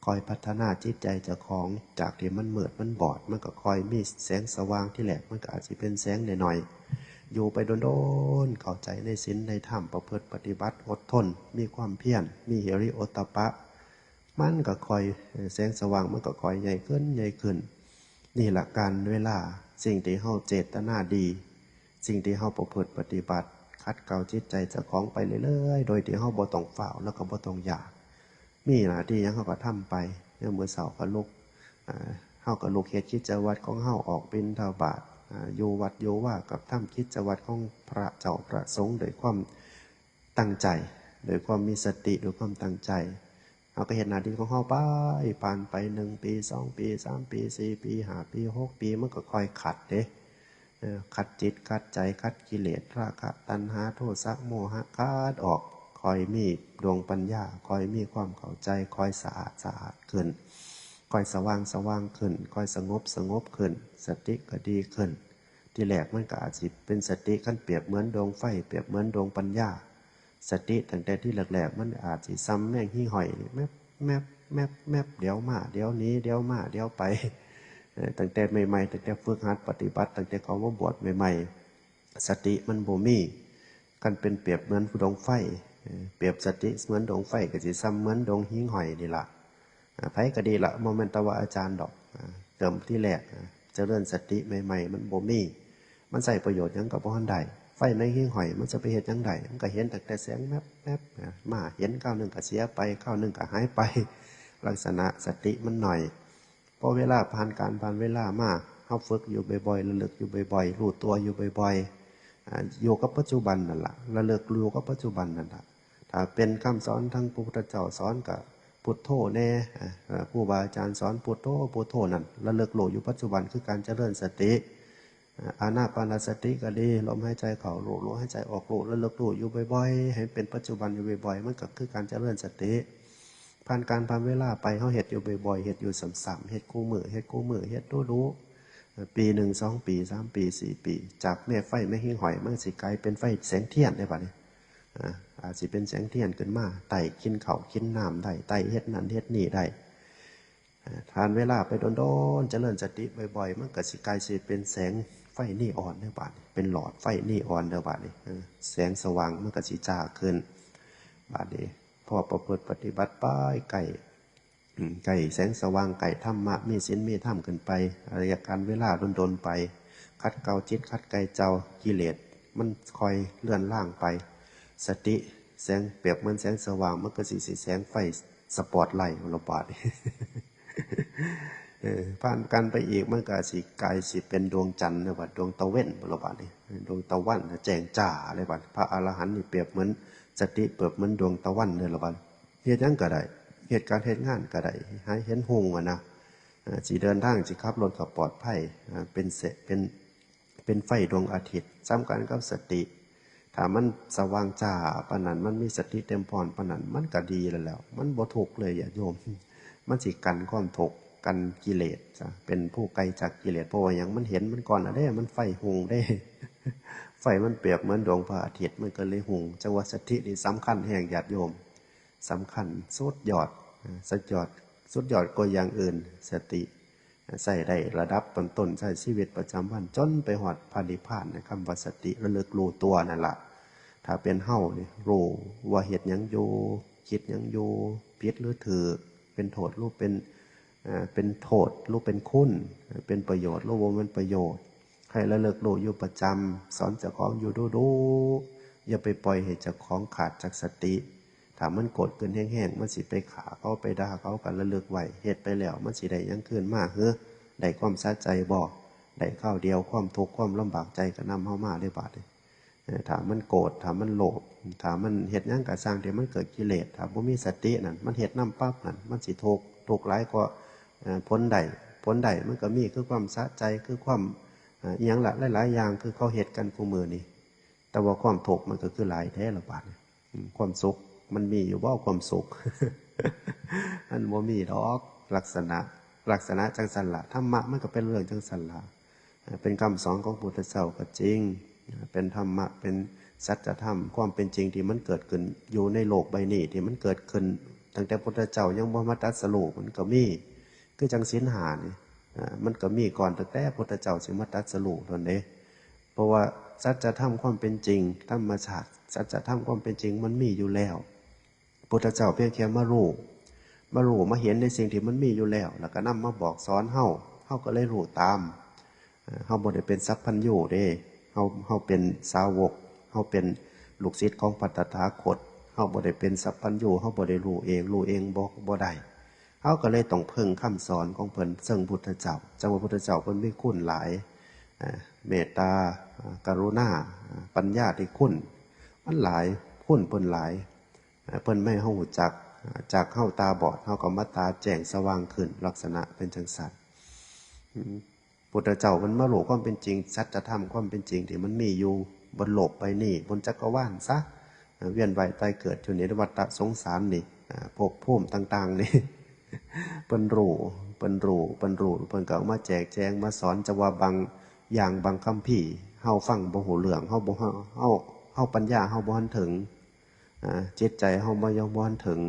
คอยพัฒนาจิตใจเจ้าของจากที่มันมืดมันบอดมันก็คอยมีแสงสว่างที่แหลกมันก็อาจจะเป็นแสงหน่อยๆอยู่ไปโดนๆเข้าใจในศีลในธรรมประพฤติปฏิบัติอดทนมีความเพียรมีหิริโอตตัปปะมันก็คอยแสงสว่างมันก็คอยใหญ่ขึ้นใหญ่ขึ้นนี่แหละการเวลาสิ่งที่เฮาเจตนาดีสิ่งที่เฮาประพฤติปฏิบัติคัดเกลาจิตใจเจ้าของไปเรื่อยๆโดยที่เฮาบ่ต้องฝ่าวแล้วก็บ่ต้องอยากมีหน้าที่หยังเฮาก็ทำไปเมื่อมื้อเช้าก็ลุกเฮาก็ลุกเฮ็ดกิจวัตรของเฮาออกบิณฑบาตอยู่วัดอยู่ว่ากับทำกิจวัตรของพระเจ้าพระสงฆ์โดยความตั้งใจโดยความมีสติโดยความตั้งใจเฮาก็เฮ็ดหน้าที่ของเฮาไปผ่านไป1 ปี 2 ปี 3 ปี 4 ปี 5 ปี 6 ปีมันก็ค่อยขัดเด้ขัดจิตขัดใจขัดกิเลสราคะตัณหาโทสะโมหะขัดออกคอยมีดวงปัญญาคอยมีความเข้าใจคอยสะอาดสะอาดขึ้นคอยสว่างสว่างขึ้นคอยสงบสงบขึ้นสติก็ดีขึ้นที่แรกมันก็อาจสิเป็นสติขั้นเปรียบเหมือนดวงไฟเปรียบเหมือนดวงปัญญาสติตั้งแต่ที่แรกๆมันอาจสิซ้ำแม่งหิ้งหอยแมบแมบแมบแมบเดี๋ยวมาเดี๋ยวนี้เดี๋ยวมาเดี๋ยวไปตั้งแต่ใหม่ๆตั้งแต่ฝึกหัดปฏิบัติตั้งแต่เขามาบวชใหม่ๆสติมันบ่มีกันเป็นเปรียบเหมือนดวงไฟเปรียบสติเหมือนดวงไฟก็สิซ้ำเหมือนดวงหิ้งหอยนี่ล่ะไผก็ดีละโมเมนตว่าอาจารย์ดอกเติมที่แรกเจริญสติใหม่ๆมันบ่มีมันใส่ประโยชน์หยังกับบ่ทันได้ไฟในหิ้งหอยมันจะไปเฮ็ดจังไดมันก็เห็นแต่แสงแมบๆมาเห็นข้าวนึงก็เสียไปข้าวนึงก็หายไปลักษณะสติมันหน่อยพอเวลาผ่านการผ่านเวลามาเฮาฝึกอยู่บ่อยๆระลึกอยู่บ่อยๆรู้ตัวอยู่บ่อยๆอยู่กับปัจจุบันนั่นล่ะระลึกรู้กับปัจจุบันนั่นล่ะถ้าเป็นคำสอนทั้งพระพุทธเจ้าสอนก็พุทโธแน่ครูบาอาจารย์สอนพุทโธพุทโธนั่นระลึกรู้อยู่ปัจจุบันคือการเจริญสติอานาปานสติก็ดีลมหายใจเข้ารู้ลมหายใจออกรู้ระลึกรู้อยู่บ่อยๆให้เป็นปัจจุบันอยู่บ่อยๆมันก็คือการเจริญสติผ่านการผ่านเวลาไปเฮาเฮ็ดอยู่บ่อยๆเฮ็ดอยู่ซ้ำๆเฮ็ดคู่มือเฮ็ดรู้ปี1 2 ปี3 ปี4 ปีจากแม่ไฟแม่หิ้งหอยมันสิกลายเป็นไฟแสงเทียนได้บัดนี้อาจสิเป็นแสงเทียนขึ้นมาไต่กินข้าวกินน้ำได้ไต่เฮ็ดนั่นเฮ็ดนี่ได้ทานเวลาไปโดนๆเจริญสติบ่อยๆมันก็สิกลายสิเป็นแสงไฟนีออนเด้อบัดนี้เป็นหลอดไฟนีออนเด้อบัดนี้แสงสว่างมันก็สิจ้าขึ้นบัดนี้พอประพฤติปฏิบัติไปไก่แสงสว่างไก่ธรรมะมีศีลมีธรรมขึ้นไประยะการเวลาดนๆไปคัดเกลาจิตคัดไกลเจ้ากิเลสมันคอยเลื่อนล่างไปสติแสงเปรียบเหมือนแสงสว่างมันก็สิแสงไฟสปอตไลท์ระบาดผ่านกันไปอีกมันก็สิกลายสิเป็นดวงจันทร์ระบาดดวงตะเว้นระบาดนี่ดวงตะวันแจ้งจ้าอะไรบาดพระอรหันต์นี่เปรียบเหมือนสติเปรียบเหมือนดวงตะวันเลยระบาดเฮ็ดหยังก็ได้เหตุการณ์เหตุงานก็ได้ให้เห็นหงนะสิเดินทางสิขับรถก็ปลอดภัยเป็นไฟดวงอาทิตย์สำคัญกับสติถ้ามันสว่างจ้าปานนั้นมันมีสติเต็มพรปานนั้นมันก็ดีแล้วมันบ่ทุกข์เลยอย่าโยมมันสิกันความทุกข์กันกิเลสจ้ะเป็นผู้ไกลจากกิเลสเพราะว่าหยังมันเห็นมันก่อนอะเด้มันไฟหงได้ไฟมันเปรียบเหมือนดวงพระอาทิตย์มันก็เลยหงจังว่าสตินี่สำคัญแห่งญาติโยมสำคัญสุดยอดกว่าอย่างอื่นสติใส่ได้ระดับต้นใช้ชีวิตประจำวันจนไปหอดพานิพพานในคำว่าสติระลึกรู้ตัวนั่นแหละถ้าเป็นเฮ้านี่รู้ว่าเหตุยังอยู่คิดยังอยู่ผิดหรือถือเป็นโทษรู้เป็นโทษรู้เป็นคุณเป็นประโยชน์รู้ว่ามันประโยชน์ให้ระลึกรู้อยู่ประจำสอนเจ้าของอยู่ดูอย่าไปปล่อยให้เจ้าของขาดจากสติถ้ามันโกรธเกินแห้งๆมันสิไปขาเขาไปด่าเขากันระลึกไว้เหตุไปแล้วมันสิได้ยังคืนมากได้ความสะใจบ่ได้ข้าวเดียวความทุกข์ความลำบากใจก็นำเข้ามาได้บาดเลยถ้ามันโกรธถ้ามันโลภถ้ามันเหตุยังกะสร้างเดี๋ยวมันเกิดกิเลสถ้าบ่มีสตินั่นมันเหตุน้ำปั๊บนั่นมันสิทุกข์ร้ายกว่าผลใดมันก็มีคือความสะใจคือความอย่างละหลายๆอย่างคือเขาเหตุกันคู่มือนี่แต่ว่าความทุกข์มันก็คือหลายแท้ละบาดความสุขมันมีอยู่ว่าความสุข มันบ่มีดอกลักษณะจังสันละธรรมะมันก็เป็นเรื่องจังสันละเป็นคำสอนของพุทธเจ้าก็จริงเป็นธรรมะเป็นสัจธรรมความเป็นจริงที่มันเกิดขึ้นอยู่ในโลกใบนี้ที่มันเกิดขึ้นตั้งแต่พุทธเจ้ายังบ่มาตรัสรู้มันก็มีคือจังศีลห้านี่มันก็มีก่อนตั้งแต่พุทธเจ้าสิมาตรัสรู้ตอนนี้เพราะว่าสัจธรรมความเป็นจริงธรรมชาติสัจธรรมความเป็นจริงมันมีอยู่แล้วพุทธเจ้าเพียงแค่มารู้มาเห็นในสิ่งที่มันมีอยู่แล้วแล้วก็นำมาบอกสอนเฮาก็เลยรู้ตามเฮาบ่ได้เป็นสัพพัญญูเด้เฮาเป็นสาวกเฮาเป็นลูกศิษย์ของปัตตถาคตเฮาบ่ได้เป็นสัพพัญญูเฮาบ่ได้รู้เองบ่ได้เฮาก็เลยต้องเพิ่งคำสอนของเพิ่นซึ่งพุทธเจ้าจังว่าพุทธเจ้าเพิ่นมีคุณหลายเมตตากรุณาปัญญาที่คุณมันหลายคุณเพิ่นหลายเพิ่นไม่เฮารู้จักจากเฮาตาบอดเฮาก็มาตาแจ้งสว่างขึ้นลักษณะเป็นจังซั่นพุทธเจ้ามันมารู้ความเป็นจริงสัจธรรมความเป็นจริงที่มันมีอยู่บนโลกใบนี้บนจักรวาลซะเวียนว่ายตายเกิดอยู่ในวัฏสงสารนี่ภพภูมิต่างๆนี่เพิ่นรู้เพิ่นก็เอามาแจกแจงมาสอนจะว่าบางอย่างบางคำพี่เฮาฟังบ่ฮู้เรื่องเฮาปัญญาเฮาบ่ทันถึงจิตใจเฮาบ่ยังบ่ทันถึง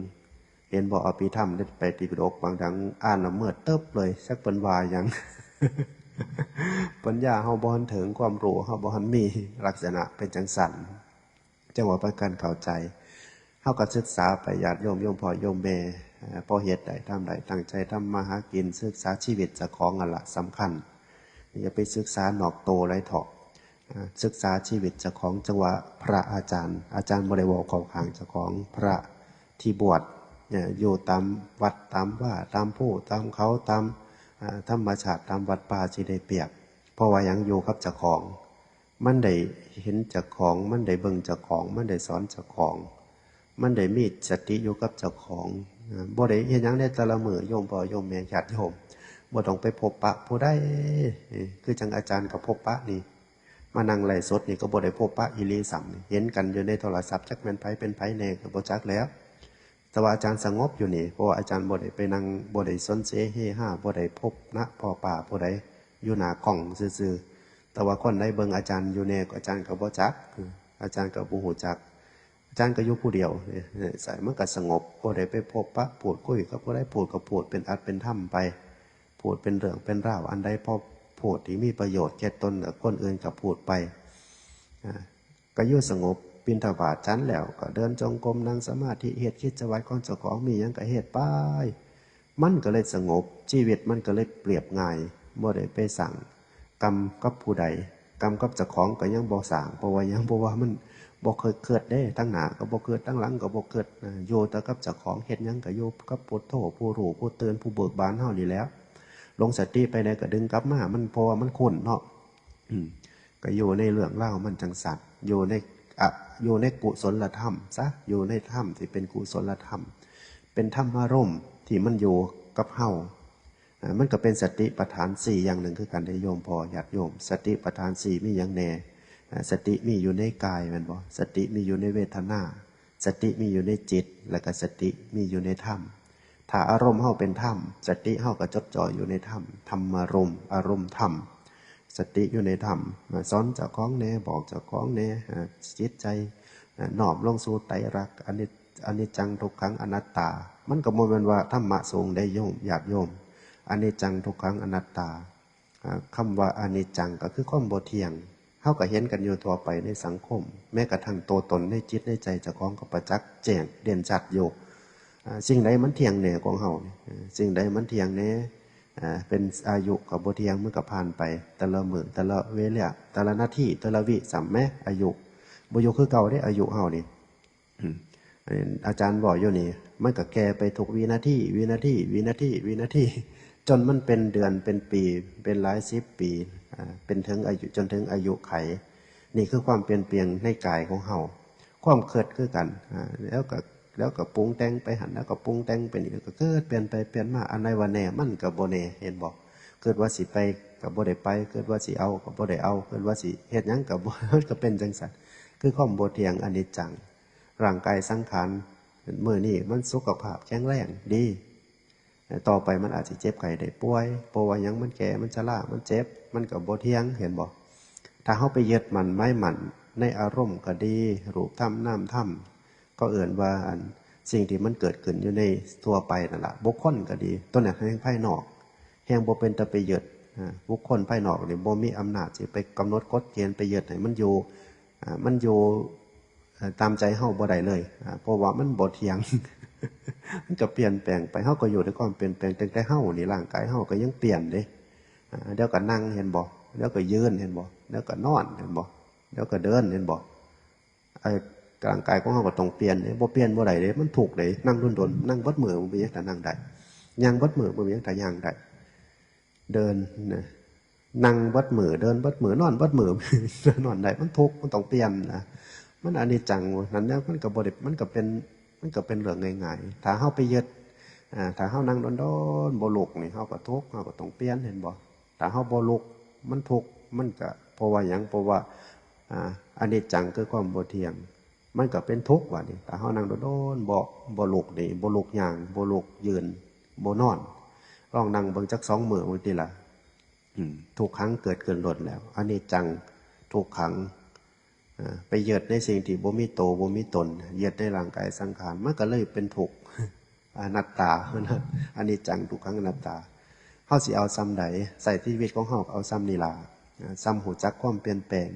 เห็นบ่อภิธรรมได้ไปติปิฎกบางดังอ่านละเมิดเติบเลยสักเปิ้นว่าหยังปัญญาเฮาบ่ทันถึงความรู้เฮาบ่ทันมีลักษณะเป็นจังซั่นจังว่าประการเข้าใจเฮาก็ศึกษาไปญาติโยมพ่อโยมแม่พอเฮ็ดได้ทำได้ตั้งใจทำมาหากินศึกษาชีวิตเจ้าของนั่นล่ะสำคัญอย่าไปศึกษานอกโตไรเถาะศึกษาชีวิตเจ้าของจังว่าพระอาจารย์บ่ได้เว้าเข้าข้างเจ้าของพระที่บวชอยู่ตามวัดตามว่าตามผู้ตามเขาตามธรรมชาติตามวัดป่าสิได้เปรียบเพราะว่ายังอยู่กับเจ้าของมันได้เห็นเจ้าของมันได้เบิ่งเจ้าของมันได้สอนเจ้าของมันได้มีสติอยู่กับเจ้าของบ่ได้เฮ็ดหยังได้แต่ละมื้อโยมพ่อโยมแม่ญาติโยมบ่ต้องไปพบปะผู้ใดคือจังอาจารย์กับพบปะนี่มานั่งไลฟ์สดนี่ก็บ่ได้พบปะอีหลีสัมเห็นกันอยู่ในโทรศัพท์จักแม่นไผเป็นไผแน่ก็บ่จักแล้วแต่ว่าอาจารย์สงบอยู่นี่เพราะว่าอาจารย์บ่ได้ไปนั่งบ่ได้สนเสเฮฮาบ่ได้พบนะพ่อป่าผู้ใดอยู่หน้ากล้องซื่อๆแต่ว่าคนใดเบิ่งอาจารย์อยู่แน่ก็อาจารย์ก็บ่จักอาจารย์ก็บ่ฮู้จักอาจารย์ก็อยู่ผู้เดียวใส่มันก็สงบบ่ได้ไปพบปะพูดคุยกับผู้ใดพูดก็พูดเป็นอัดเป็นธรรมไปพูดเป็นเรื่องเป็นราวอันใดพอพูดที่มีประโยชน์แก่ตนกับคนอื่นก็พูดไปก็อยู่สงบบิณฑบาตชั้นแล้วก็เดินจงกรมนั่งสมาธิเฮ็ดกิจวัตรของเจ้าของมีหยังก็เฮ็ดไปมันก็เลยสงบชีวิตมันก็เลยเปรียบง่ายบ่ได้ไปสั่งกรรมกับผู้ใดกรรมกับเจ้าของก็ยังบ่สั่งเพราะว่ามันบ่เคยเกิดได้ทั้งหน้าก็บ่เกิดทั้งหลังก็บ่เกิดโยแต่กับเจ้าของเฮ็ดหยังก็โยกับพุทโธผู้รู้ผู้ตื่นผู้เบิกบานเฮานี่แล้วลงสติไปได้ก็ดึงกลับมามันเพราะว่ามันคุ้นเนาะก็อยู่ในเรื่องเล่ามันจังสัตว์อยู่ในกุศลธรรมซะอยู่ในธรรมที่เป็นกุศลธรรมเป็นธรรมารมณ์ที่มันอยู่กับเฮามันก็เป็นสติปัฏฐานสี่อย่างหนึ่งคือการได้โยมพอญาติโยมสติปัฏฐานสี่มีอย่างแน่สติมีอยู่ในกายแม่นบ่สติมีอยู่ในเวทนาสติมีอยู่ในจิตและก็สติมีอยู่ในธรรมถ้าอารมณ์เฮาเป็นธรรมสติเฮาก็จดจ่ออยู่ในธรรมธรรมารมณ์อารมณ์ธรรมสติอยู่ในธรรมสอนเจ้าของแน่บอกเจ้าของแน่จิตใจน้อมลงสู่ไตรลักษณ์อนิจจังทุกขังอนัตตามันก็บ่แม่นว่าธรรมะสูงได้โยมญาติโยมอนิจจังทุกขังอนัตตาคำว่าอนิจจังก็คือความบ่เที่ยงเฮาก็เห็นกันอยู่ทั่วไปในสังคมแม้กระทั่งตัวตนในจิตในใจเจ้าของก็ประจักษ์แจ้งเด่นชัดอยู่สิ่งใดมันเที่ยงแน่ของเฮาสิ่งใดมันเที่ยงแน่เป็นอายุกับบ่เที่ยงมันก็ผ่านไปแต่ละมื้อแต่ละเวลาแต่ละนาทีแต่ละวิสัมแม้อายุบ่อยู่คือเก่าได้อายุเฮานี่อาจารย์บอกอยู่นี่มันก็แก่ไปทุกวินาทีจนมันเป็นเดือนเป็นปีเป็นหลาย10 ปีเป็นถึงอายุจนถึงอายุไขนี่คือความเปลี่ยนแปลงในกายของเฮาความเกิดคือกันแล้วก็ปรุงแต่งไปหันแล้วก็ปรุงแต่งไปนี่ก็เกิดเปลี่ยนไปเปลี่ยนมาอันใดว่าแน่มันก็บ่แน่เห็นบ่เกิดว่าสิไปก็บ่ได้ไปเกิดว่าสิเอาก็บ่ได้เอาเกิดว่าสิเฮ็ดหยังก็บ่ก็เป็นจังซั่นคือความบ่เที่ยงอนิจจังร่างกายสังขาร มื้อนี้มันสุขภาพแข็งแรงดีต่อไปมันอาจสิเจ็บไข้ได้ป่วยเพราะว่าหยังมันแก่มันชรามันเจ็บมันก็บ่เที่ยงเห็นบ่ถ้าเฮาไปยึดมั่นไม้มั่นในอารมณ์ก็ดีรูปธรรมนามธรรมก็เอิ้นว่าอันสิ่งที่มันเกิดขึ้นอยู่ในทั่วไปนั่นล่ะบุคคลก็ดีตัวนั้นแห่งภายนอกแห่งบ่เป็นตะไปยึดบุคคลภายนอกนี่บ่มีอำนาจสิไปกำหนดกฎเกณฑ์ไปยึดให้มันอยู่ตามใจเฮาบ่ได้เลยเพราะว่ามันบ่เที่ยง มันก็เปลี่ยนแปลงไปเฮาก็อยู่ในความเปลี่ยนแปลงตั้งแต่เฮานี่ร่างกายเฮาก็ยังเปลี่ยนเด้เดี๋ยวก็นั่งเห็นบ่เดี๋ยวก็ยืนเห็นบ่เดี๋ยวก็นอนเห็นบ่เดี๋ยวก็เดินเห็นบ่ร่างกายของเฮาก็ต้องเปลี่ยนเด้บ่เปลี่ยนบ่ได้เด้มันถูกเด้นั่งดนๆนั่งเบิดมื้อบ่มีหยังแต่นั่งได้ย่างเบิดมื้อบ่มีหยังแต่ย่างได้เดินนะนั่งเบิดมื้อเดินเบิดมื้อนอนเบิดมื้อนอนได้มันทุกข์มันต้องเปลี่ยนนะมันอนิจจังนั่นแล้วมันก็บ่ได้มันก็เป็นเรื่องง่ายๆถ้าเฮาไปยึดถ้าเฮานั่งดนๆบ่ลุกนี่เฮาก็ทุกข์เฮาก็ต้องเปลี่ยนเห็นบ่ถ้าเฮาบ่ลุกมันทุกข์มันก็เพราะว่าหยังเพราะว่าอนิจจังคือความบ่เที่ยงมันก็เป็นทุกข์ว่านี่ถ้าเฮานั่งดนๆบ่ลุกนี่บ่ลุกย่างบ่ลุกยืนบ่นอนลองนั่งเบิ่งจัก2มื้อมื้อติล่ะทุกครั้งเกิดขึ้นล้วนแล้วอนิจจังทุกขังไปเหยียดในสิ่งที่บ่มีโตบ่มีตนเหยียดในร่างกายสังขารมันก็เลยเป็นทุกข์อนัตตานะอนิจจังทุกขังอนัตตาเฮาสิเอาซ้ำใดใส่ชีวิตของเฮาเอาซ้ำนี่ล่ะซ้ำหูจักความเปลี่ยนแปลง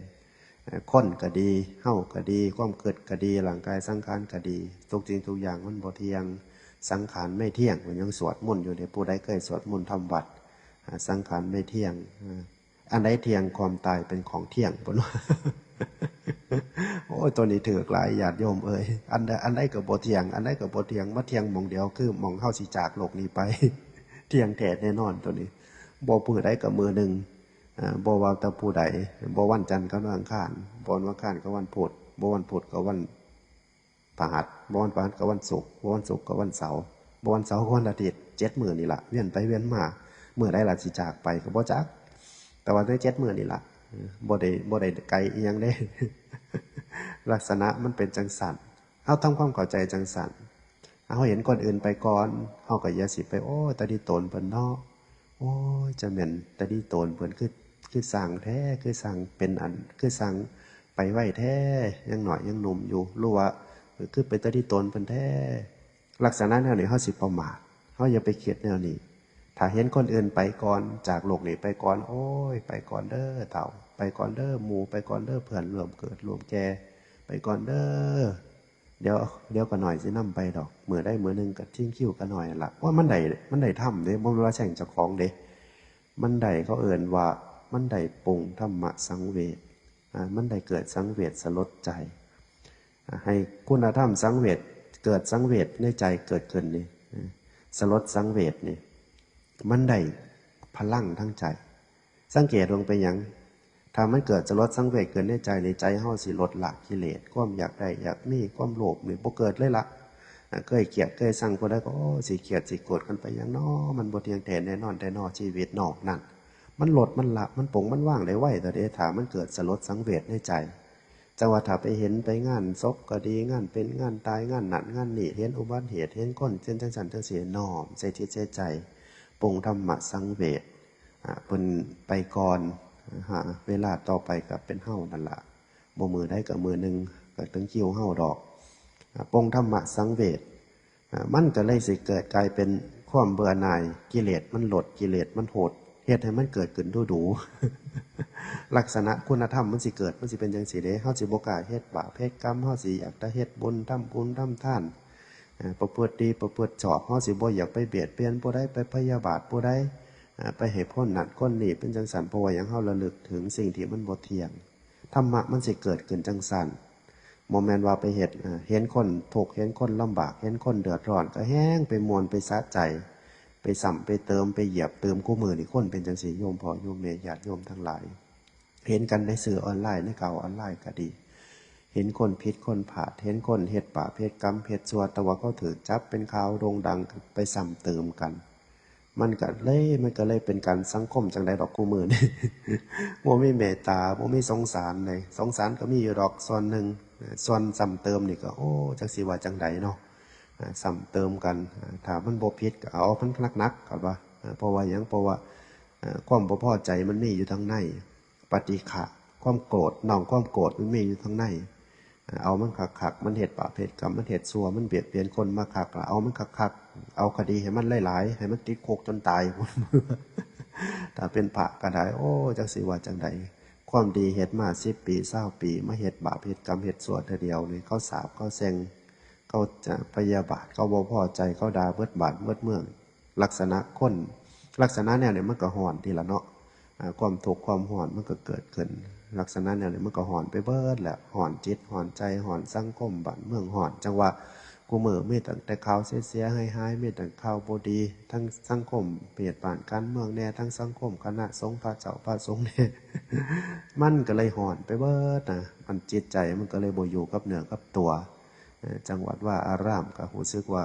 คนก็ดีเฮาก็ดีความเกิดก็ดีร่างกายสังขารก็ดีทุกสิ่งทุกอย่างมันบ่เที่ยงสังขารไม่เที่ยงมันยังสวดมนต์อยู่ในผู้ใดเคยสวดมนต์ทำวัดสังขารไม่เที่ยงอันใดเที่ยงความตายเป็นของเที่ยงบ่รู้ โอ้ยตัวนี้ถือหลายญาติโยมเอ้ยอันใดก็บ่เที่ยงอันใดก็บ่เที่ยงมาเที่ยงหม่องเดียวคือหม่องเฮาสิจากโลกนี้ไป เที่ยงแท้แน่นอนตัวนี้บ่มื้อใดก็มื้อนึงบ่ว่าแต่ผู้ใดบ่วันจันทร์ก็วันอังคารบ่วันอังคารก็วันพุธบ่วันพุธก็วันพฤหัสบ่วันพฤหัสก็วันศุกร์บ่วันศุกร์ก็วันเสาร์บ่วันเสาร์ก็วันอาทิตย์7มื้อนี่ล่ะเวียนไปเวียนมามื้อใดล่ะสิจากไปก็บ่จักแต่ว่าใน7มื้อนี่ล่ะบ่ได้ไกลอีหยังเด้ ลักษณะมันเป็นจังสันเอาทำความเข้าใจจังสันเอาเห็นคนอื่นไปก่อนเฮาก็อย่าสิไปโอ้ตาดีโตนเพิ่นเนาะโอ้ยจะแม่นตาดีโตนเพิ่นคือสร้างแท้คือสร้างเป็นอันคือสร้างไปไว้แท้ยังหน่อยยังหนุ่มอยู่รู้ว่าคือเป็นตาดีโตนเพิ่นแท้ลักษณะแนวนี้เฮาสิประมาทเฮาอย่าไปเคียดแนวนี้ถ้าเห็นคนอื่นไปก่อนจากโลกนี้ไปก่อนโอ้ยไปก่อนเด้อเฒ่าไปก่อนเด้อหมู่ไปก่อนเด้อเพื่อนร่วมเกิดร่วมแก่ไปก่อนเด้อเดี๋ยวก็หน่อยสินำไปดอกมื้อใดมื้อนึงก็ทิ้งคิวก็หน่อยล่ะว่ามันได้ทำเด้บ่แม่นว่าแช่งเจ้าของเด้มันได้เขาเอิ้นว่ามันได้ปรุงธรรมะสังเวชมันได้เกิดสังเวชสลดใจให้คุณธรรมสังเวชเกิดสังเวชในใจเกิดขึ้นนี่สลดสังเวชนี่มันได้พลังทั้งใจสังเกตลงไปอย่างถ้ามันเกิดจะลดสังเวชเกิดในใจเฮาสิลดละกิเลสความอยากได้อยากมีความโลภนี่บ่เกิดเลยละเคยเกลียดเคยสั่งคนใดก็สิเกลียดสิโกรธกันไปอย่างน้อมันบ่เที่ยงแท้แน่นอนแต่นอชีวิตนอกนั่นมันลดมันละมันปลงมันว่างได้ไว้แต่เดถ้ามันเกิดสลดสังเวชในใจจังว่าถ้าไปเห็นไปงานศพก็ดีงานเป็นงานตายงานนั่นงานนี่เห็นอุบัติเหตุเห็นคนเช่นจังซั่นจังซี่น้อมใส่จิตใส่ใจปรุงธรรมะสังเวชเพิ่นไปก่อนเวลาต่อไปก็เป็นเฮานั่นล่ะบ่มือได้ก็มือนึงก็ถึงคิวเฮาดอกปรุงธรรมะสังเวชมันก็เลยสิเกิดกลายเป็นความเบื่อหน่ายกิเลสมันลดกิเลสมันโหดเฮ็ดให้มันเกิดขึ้นดูๆลักษณะคุณธรรมมันสิเกิดมันสิเป็นจังซี่เด้เฮาสิบ่กล้าเฮ็ดบาปเฮ็ดกรรมเฮาสิอยากจะเฮ็ดบุญทำบุญทำทานประพฤติดีประพฤติชอบเฮาสิบ่อยากไปเบียดเบียนผู้ใดไปพยาบาทผู้ใดไปให้พ้นนั่นก้นนี่เป็นจังสันเพราะว่าหยังเฮาระลึกถึงสิ่งที่มันบ่เที่ยงธรรมะมันสิเกิดขึ้นจังสันบ่แม่นว่าไปเห็นคนทุกข์เห็นคนลำบากเห็นคนเดือดร้อนก็แห้งไปมวนไปสะใจไปสั่มไปเติมไปเหยียบเติมคู่มือนี่คนเป็นจังซี่โยมพ่อโยมแม่ญาติโยมทั้งหลายเห็นกันในสื่อออนไลน์ในข่าวออนไลน์ก็ดีเห็นคนผิดคนผาดเห็นคนเฮ็ดบาปเฮ็ดกรรมเฮ็ดชั่วแต่ว่าเขาถือจับเป็นข่าวโด่งดังไปซ้ำเติมกันมันก็เลยเป็นการสังคมจังใดดอกคู่มือนี่ บ่มีเมตตาบ่มีสงสารเลยสงสารก็มีอยู่ดอกส่วนหนึ่งส่วนซ้ำเติมนี่ก็โอ้จังสิว่าจังใดเนาะ ซ้ำเติมกันถ้ามันบ่ผิดก็เอามันนักๆก็ว่าเพราะว่าหยังเพราะว่าความบ่พอใจมันมีอยู่ทางในปฏิฆะความโกรธน้องความโกรธมันมีอยู่ทางในเอามันคักๆมันเหตุบาปเหตุกรรมมันเหตุชั่วมันเบียดเบียนคนมาคักเอามันคักๆเอาคดีให้มันหลายๆให้มันติดคุกจนตาย ถ้าเป็นพระก็ได้โอ้จักสิว่าจังใดความดีเหตุมา10 ปี20 ปีมาเหตุบาปเหตุกรรมเหตุชั่วเดียวนี่เขาสาปเขาแซงเขาจะพยาบาทเขาบ่พอใจเขาด่าเบิดบาทเบิดเมืองลักษณะคนลักษณะแนวเนี่ยมันก็ห่อนทีละเนาะความทุกข์ความห่อนมันก็เกิดขึ้นลักษณะแนวเนี่ยมันก็ห่อนไปเบิดแหละห่อนจิตห่อนใจห่อนสังคมบ้านเมืองห่อนจังว่ากูมือมีแต่ข่าวเสียหายมีแต่ข่าวบ่ดีทั้งสังคมเปลี่ยนผ่านการเมืองแน่ทั้งสังคมคณะสงฆ์พระเจ้าพระสงฆ์แน่มันก็เลยห่อนไปเบิดนะมันจิตใจมันก็เลยบ่อยู่กับเนื้อกับตัวจังหวัดว่าอารามก็รู้สึกว่า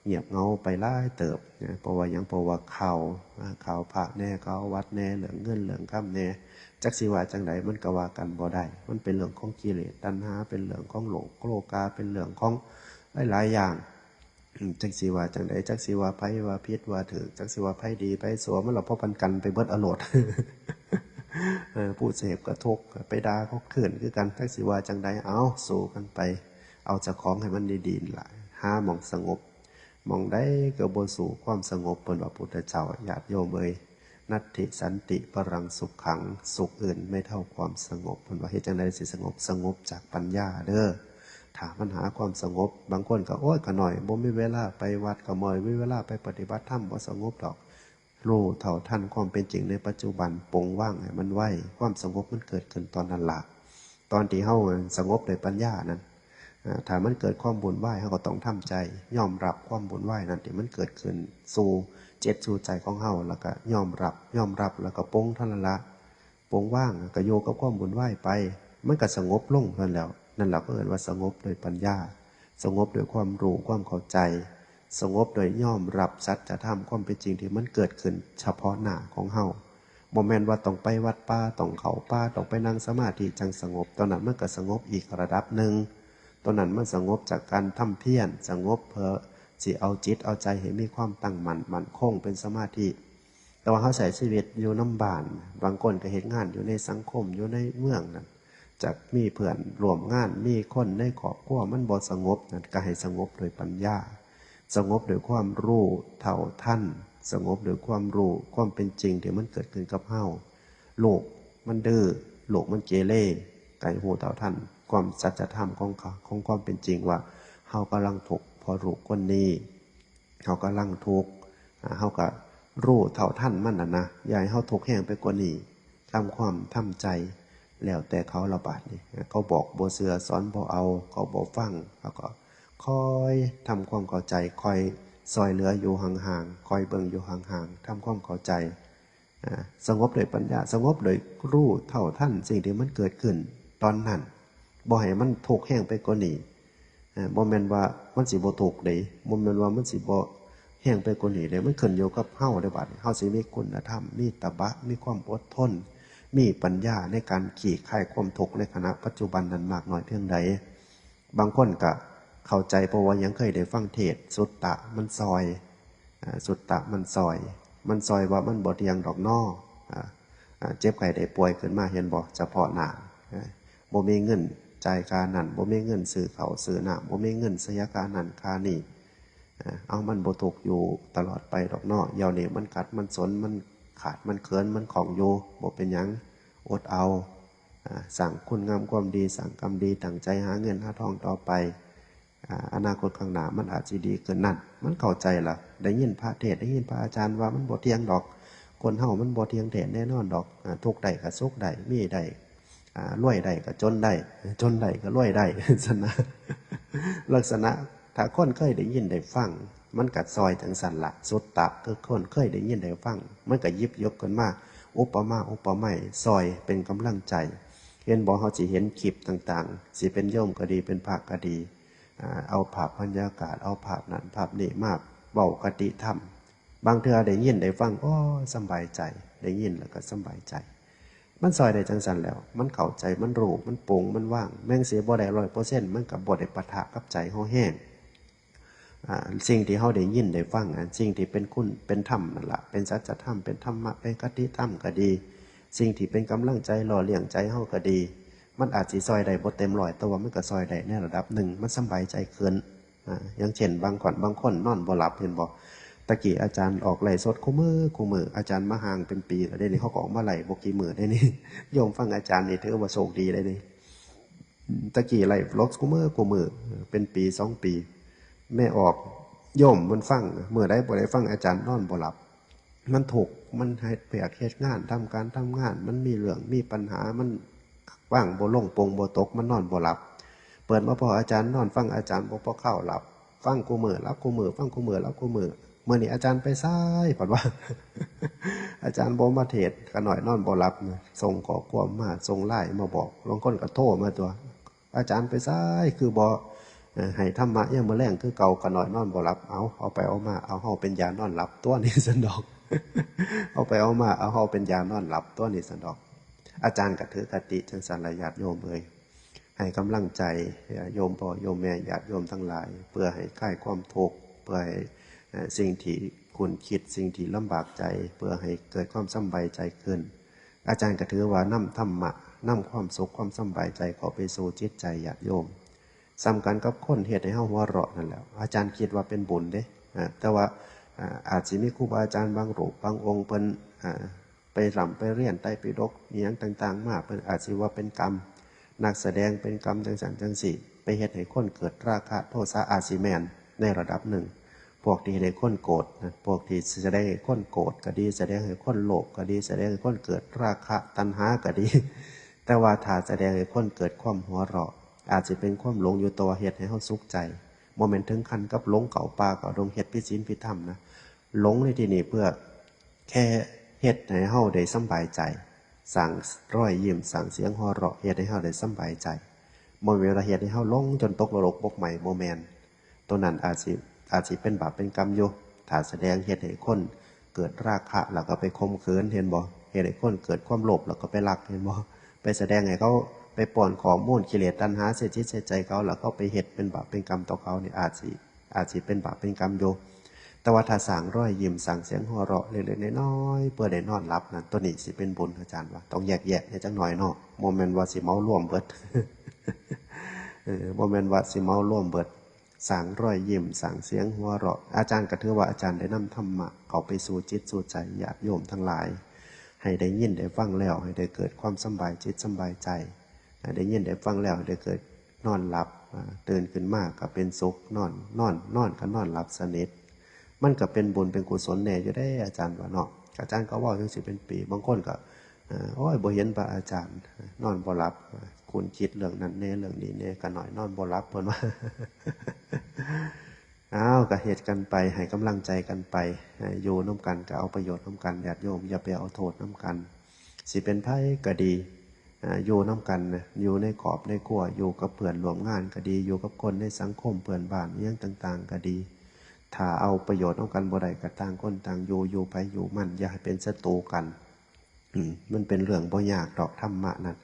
เงียบเงาไปหลายเติบเพราะว่าหยังเพราะว่าข่าวพระแน่ข่าววัดแน่เหลืองเงินเหลืองค่ำแน่จักสิว่าจังไดมันก็ว่ากันบ่ได้มันเป็นเรื่องของกิเลสตัณหาเป็นเรื่องของโลกาเป็นเรื่องของหลายๆอย่างจักสิว่าจังไดจักสิว่าไผว่าผิดว่าถูกจักสิว่าไผดีไผชั่วมันละพอกันไปเบิดอโลด ผู้เสพก็ทุกข์ไปด่าเขาขืนคือกันจักสิว่าจังไดเอาสู้กันไปเอาเจ้าของให้มันดีๆล่ะหาหม่องสงบมองได้ก็บ่สู่ความสงบเปิ้นว่าพุทธเจ้าญาติโยมเอ้ยนัตถิสันติปรังสุขขังสุขอื่นไม่เท่าความสงบเพิ่นว่าเฮ็ดจังได๋สิสงบจากปัญญาเด้อถ้ามันหาความสงบบางคนก็โอ๊ยก็หน่อยบ่มีเวลาไปวัดก็บ่มีเวลาไปปฏิบัติธรรมบ่สงบดอกรู้เท่าทันความเป็นจริงในปัจจุบันปลงว่างให้มันไว้ความสงบมันเกิดขึ้นตอนนั้นล่ะตอนที่เฮาสงบด้วยปัญญานั้นถ้ามันเกิดความบุญไหวเขาก็ต้องทำใจยอมรับความบุญไหวนั่นที่มันเกิดขึ้นสู่เจตสู่ใจของเขาแล้วก็ยอมรับแล้วก็ปลงเท่านั้นละปลงว่างก็โยกับความบุญไหวไปมันก็สงบลงเท่านั้นแล้วนั่นแหละก็เรียกว่าสงบโดยปัญญาสงบโดยความรู้ความเข้าใจสงบโดยยอมรับสัจธรรมความเป็นจริงที่มันเกิดขึ้นเฉพาะหน้าของเฮาบ่แม่นว่าต้องไปวัดป่าต้องเข้าป่าต้องไปนั่งสมาธิจังสงบตอนนั้นมันก็สงบอีกระดับหนึ่งตอนนั้นมันสงบจากการทำเพียรสงบเพื่อสิเอาจิตเอาใจให้มีความตั้งมั่นคงเป็นสมาธิแต่ว่าเขาใช้ชีวิตอยู่น้ำบ้านบางคนก็เฮ็ดงานอยู่ในสังคมอยู่ในเมืองนั่นจากมีเพื่อนร่วมงานมีคนในครอบครัวมันบ่สงบนั่นก็ให้สงบโดยปัญญาสงบโดยความรู้เท่าทันสงบโดยความรู้ความเป็นจริงที่มันเกิดขึ้นกับเฮาโลกมันดื้อโลกมันเกเรไก่หูเท่าทันความสัจธรรมของความเป็นจริงว่าเฮากำลังถูกพอรู้คนนี้เฮากำลังทุกข์เฮาก็รู้เท่าทันมันนะอย่าให้เฮาทุกข์แห้งไปกว่านี้ทำความทำใจแล้วแต่เขาระบาดนี่เขาบอกบ่เสือสอนบ่เอาเขาบ่ฟังเขาก็คอยทำความเข้าใจคอยซอยเหลืออยู่ห่างๆคอยเบิ่งอยู่ห่างๆทำความเข้าใจสงบโดยปัญญาสงบโดยรู้เท่าทันสิ่งที่มันเกิดขึ้นตอนนั้นบ่ให้มันทุกข์แห้งไปกว่านี้บ่แม่นว่ามันสิบ่ทุกข์เด้บ่แม่นว่ามันสิบ่แห้งไปกว่านี้เด้มันขึ้นอยู่กับเฮาเด้อบัดเฮาสิมีคุณธรรมมีตบะมีความอดทนมีปัญญาในการขี่คายความทุกข์ในขณะปัจจุบันนั้นมากน้อยเพียงใดบางคนก็เข้าใจเพราะว่ายังเคยได้ฟังเทศสุตตะมันซอยสุตตะมันซอยว่ามันบ่เที่ยงดอกน้อเจ็บไข้ได้ป่วยขึ้นมาเห็นบ่เฉพาะหน้าบ่มีเงินจ่ายค่านั่นบ่มีเงินซื้อข้าวซื้อน้ำบ่มีเงินเสียค่านั่นค่านี่เอามันบ่ทุกข์อยู่ตลอดไปดอกน้อเดี๋ยวนี้มันกัดมันสนมันขาดมันเขินมันของอยู่บ่เป็นหยังอดเอาสั่งคุณงามความดีสั่งกรรมดีตั้งใจหาเงินหาทองต่อไปอนาคตข้างหน้ามันอาจจะดีเกินนั่นมันเข้าใจล่ะได้ยินพระเทศได้ยินพระอาจารย์ว่ามันบ่เที่ยงดอกคนเฮามันบ่เที่ยงแท้แน่นอนดอกทุกข์ได้ก็สุขได้มีได้รวยได้ก็จนได้ก็รวยได้สนะลักษณะถ้าคนเคยได้ยินได้ฟังมันกัดซอยจังสันละสุดตะคือคนเคยได้ยินได้ฟังมันก็ยิบยกกันมาอุปไมยซอยเป็นกำลังใจเห็นบอกเขาจะเห็นคลิปต่างๆสิเป็นโยมก็ดีเป็นพระก็ดีเอาภาพบรรยากาศเอาภาพนั้นภาพนี้มากเบากติธรรมบางเทื่อได้ยินได้ฟังโอ้สบายใจได้ยินแล้วก็สบายใจมันซอยได้จังสันแล้วมันเข้าใจมันรู้มันโปร่งมันว่างแม่งเสียบ่ได้100%มันกับบ่ได้ปะทะกับใจห่อแห้ง สิ่งที่เฮาได้ยินได้ฟังสิ่งที่เป็นคุณเป็นธรรมนั่นล่ะเป็นสัจธรรมเป็นธรรมะเป็นคติธรรมก็ดีสิ่งที่เป็นกำลังใจหล่อเลี้ยงใจเฮาก็ดีมันอาจสิซอยได้บ่เต็มร้อยแต่ว่ามันก็ซอยได้ในระดับหนึ่งมันสบายใจขึ้นอย่างเช่นบางคนนอนบ่หลับเห็นบ่ตะกี้อาจารย์ออกไล่สดคู่มืออาจารย์มาห่างเป็นปีแล้วได้นี่เขาก็ออกมาไล่บ่กี่มื้อได้นี่โยมฟังอาจารย์นี่ถือว่าโชคดีได้นี่ตะกี้ไล่ลบคู่มือเป็นปี2 ปีแม่ออกโยมมันฟังเมื่อได้บ่ได้ฟังอาจารย์นอนบ่หลับมันถูกมันให้เปียกเฮ็ดงานทำการทำงานมันมีเรื่องมีปัญหามันว่างบ่ลงโปงบ่ตกมันนอนบ่หลับเปิดมาพออาจารย์นอนฟังอาจารย์บ่พอเข้าหลับฟังกูมือรับกูมือฟังกูมือรับกูมือเมื่อนี้อาจารย์ไปซ้ายผ่อนว่า อาจารย์บ่มาเทศกันหน่อยนอนบ่หลับส่งขอความมาส่งไล่มาบอกลองคนก็โทรมาตัวอาจารย์ไปซ้ายคือบ่ให้ธรรมะยังมาแรงคือเก่ากันหน่อยนอนบ่หลับเอาไปเอามาเอาเฮาเป็นยานอนหลับตัวนี้สันดอก เอาไปเอามาเอาเฮาเป็นยานอนหลับตัวนี้สันดอกอาจารย์ก็ถือคติจังสันญาติโยมเอ่ยให้กำลังใจโยมพ่อโยมแม่ญาติโยมทั้งหลายเพื่อให้คลายความทุกข์เพื่อให้สิ่งที่คุณคิดสิ่งที่ลำบากใจเพื่อให้เกิดความสบายใจขึ้นอาจารย์ก็ถือว่านำธรรมะนำความสุขความสบายใจเข้าไปสู่จิตใจญาติโยมสำคัญกับคนเฮ็ดให้เฮาหัวเราะนั่นแหละอาจารย์คิดว่าเป็นบุญเด้แต่ว่าอาจสิมีครูบาอาจารย์บางรูปบางองค์เพิ่นไปร่ำไปเรียนไต่ปิฎกอีหยังต่างๆมาเพิ่นอาจสิว่าเป็นกรรมนักแสดงเป็นกรรมจังสันจังสี่ไปเฮ็ดให้คนเกิดราคะโทสะอาจสิแม่นในระดับหนึ่งพวกที่ให้คนโกรธพวกที่แสดงให้คนโกรธก็ดีแสดงให้คนโลภก็ดีแสดงให้คนเกิดราคะตัณหาก็ดีแต่ว่าถ้าแสดงให้คนเกิดความหัวเราะอาจจะเป็นความหลงอยู่ตัวเฮ็ดให้เฮาสุขใจโมเมนต์ถึงขั้นกับหลงเก่าป่าเก่าดงเฮ็ดพิศีลพิธรรมนะหลงในที่นี้เพื่อแค่เฮ็ดให้เฮาได้สบายใจสั่งร้อยยิ้มสั่งเสียงหัวเราะเฮ็ดให้เฮาได้สบายใจบ่แม่นว่าเฮ็ดให้เฮาหลงจนตกนรกบกไหม้บ่แม่นตัวนั้นอาจสิเป็นบาปเป็นกรรมอยู่ถ้าแสดงเฮ็ดให้คนเกิดราคะแล้วก็ไปข่มขืนเห็นบ่เฮ็ดให้คนเกิดความโลภแล้วก็ไปลักเห็นบ่ไปแสดงให้เขาไปป้อนข้อมูลกิเลสตัณหาเสียจิตเสียใจเขาแล้วก็ไปเฮ็ดเป็นบาปเป็นกรรมต่อเขานี่อาจสิเป็นบาปเป็นกรรมอยู่แต่ว่าถ้าสั่งร้อยยิ้มสั่งเสียงหัวเราะเล็กๆน้อยๆเพื่อได้นอนหลับนั่นตัวนี้สิเป็นบุญอาจารย์ว่าต้องแยกแยะให้จักหน่อยเนาะบ่แม่นว่าสิเมาร่วมเบิด บ่แม่นว่าสิเมาร่วมเบิดสั่งร้อยยิ้มสั่งเสียงหัวเราะอาจารย์ก็ถือว่าอาจารย์ได้นำธรรมะเข้าไปสู่จิตสู่ใจญาติโยมทั้งหลายให้ได้ยินได้ฟังแล้วให้ได้เกิดความสบายจิตสบายใจได้ยินได้ฟังแล้วได้เกิดนอนหลับตื่นขึ้นมาก็เป็นสุขนอนก็นอนหลับสนิทมันก็เป็นบุญเป็นกุศลแน่อยู่ได้อาจารย์ว่าเนาะอาจารย์ก็ว่าจังสิเป็นปีบางคนก็โอ้ยบ่เห็นพระอาจารย์นอนบ่หลับคุณคิดเรื่องนั้นแน่เรื่องนี้แน่ก็หน่อยนอนบ่หลับเพิ่นว่า ก็เหตุกันไปให้กำลังใจกันไปอยู่น้ำกันก็เอาประโยชน์น้ำกันญาติโยมอย่าไปเอาโทษน้ำกันสิเป็นไผก็ดีอยู่น้ำกันอยู่ในขอบในครัวอยู่กับเพื่อนร่วมงานก็ดีอยู่กับคนในสังคมเพื่อนบ้านเรื่องต่างๆก็ดีถ้าเอาประโยชน์น้ำกันบ่ได้ก็ต่างคนต่างอยู่ไปอยู่มันอย่าให้เป็นศัตรูกันมันเป็นเรื่องบ่ยากดอกธรรมะนั่น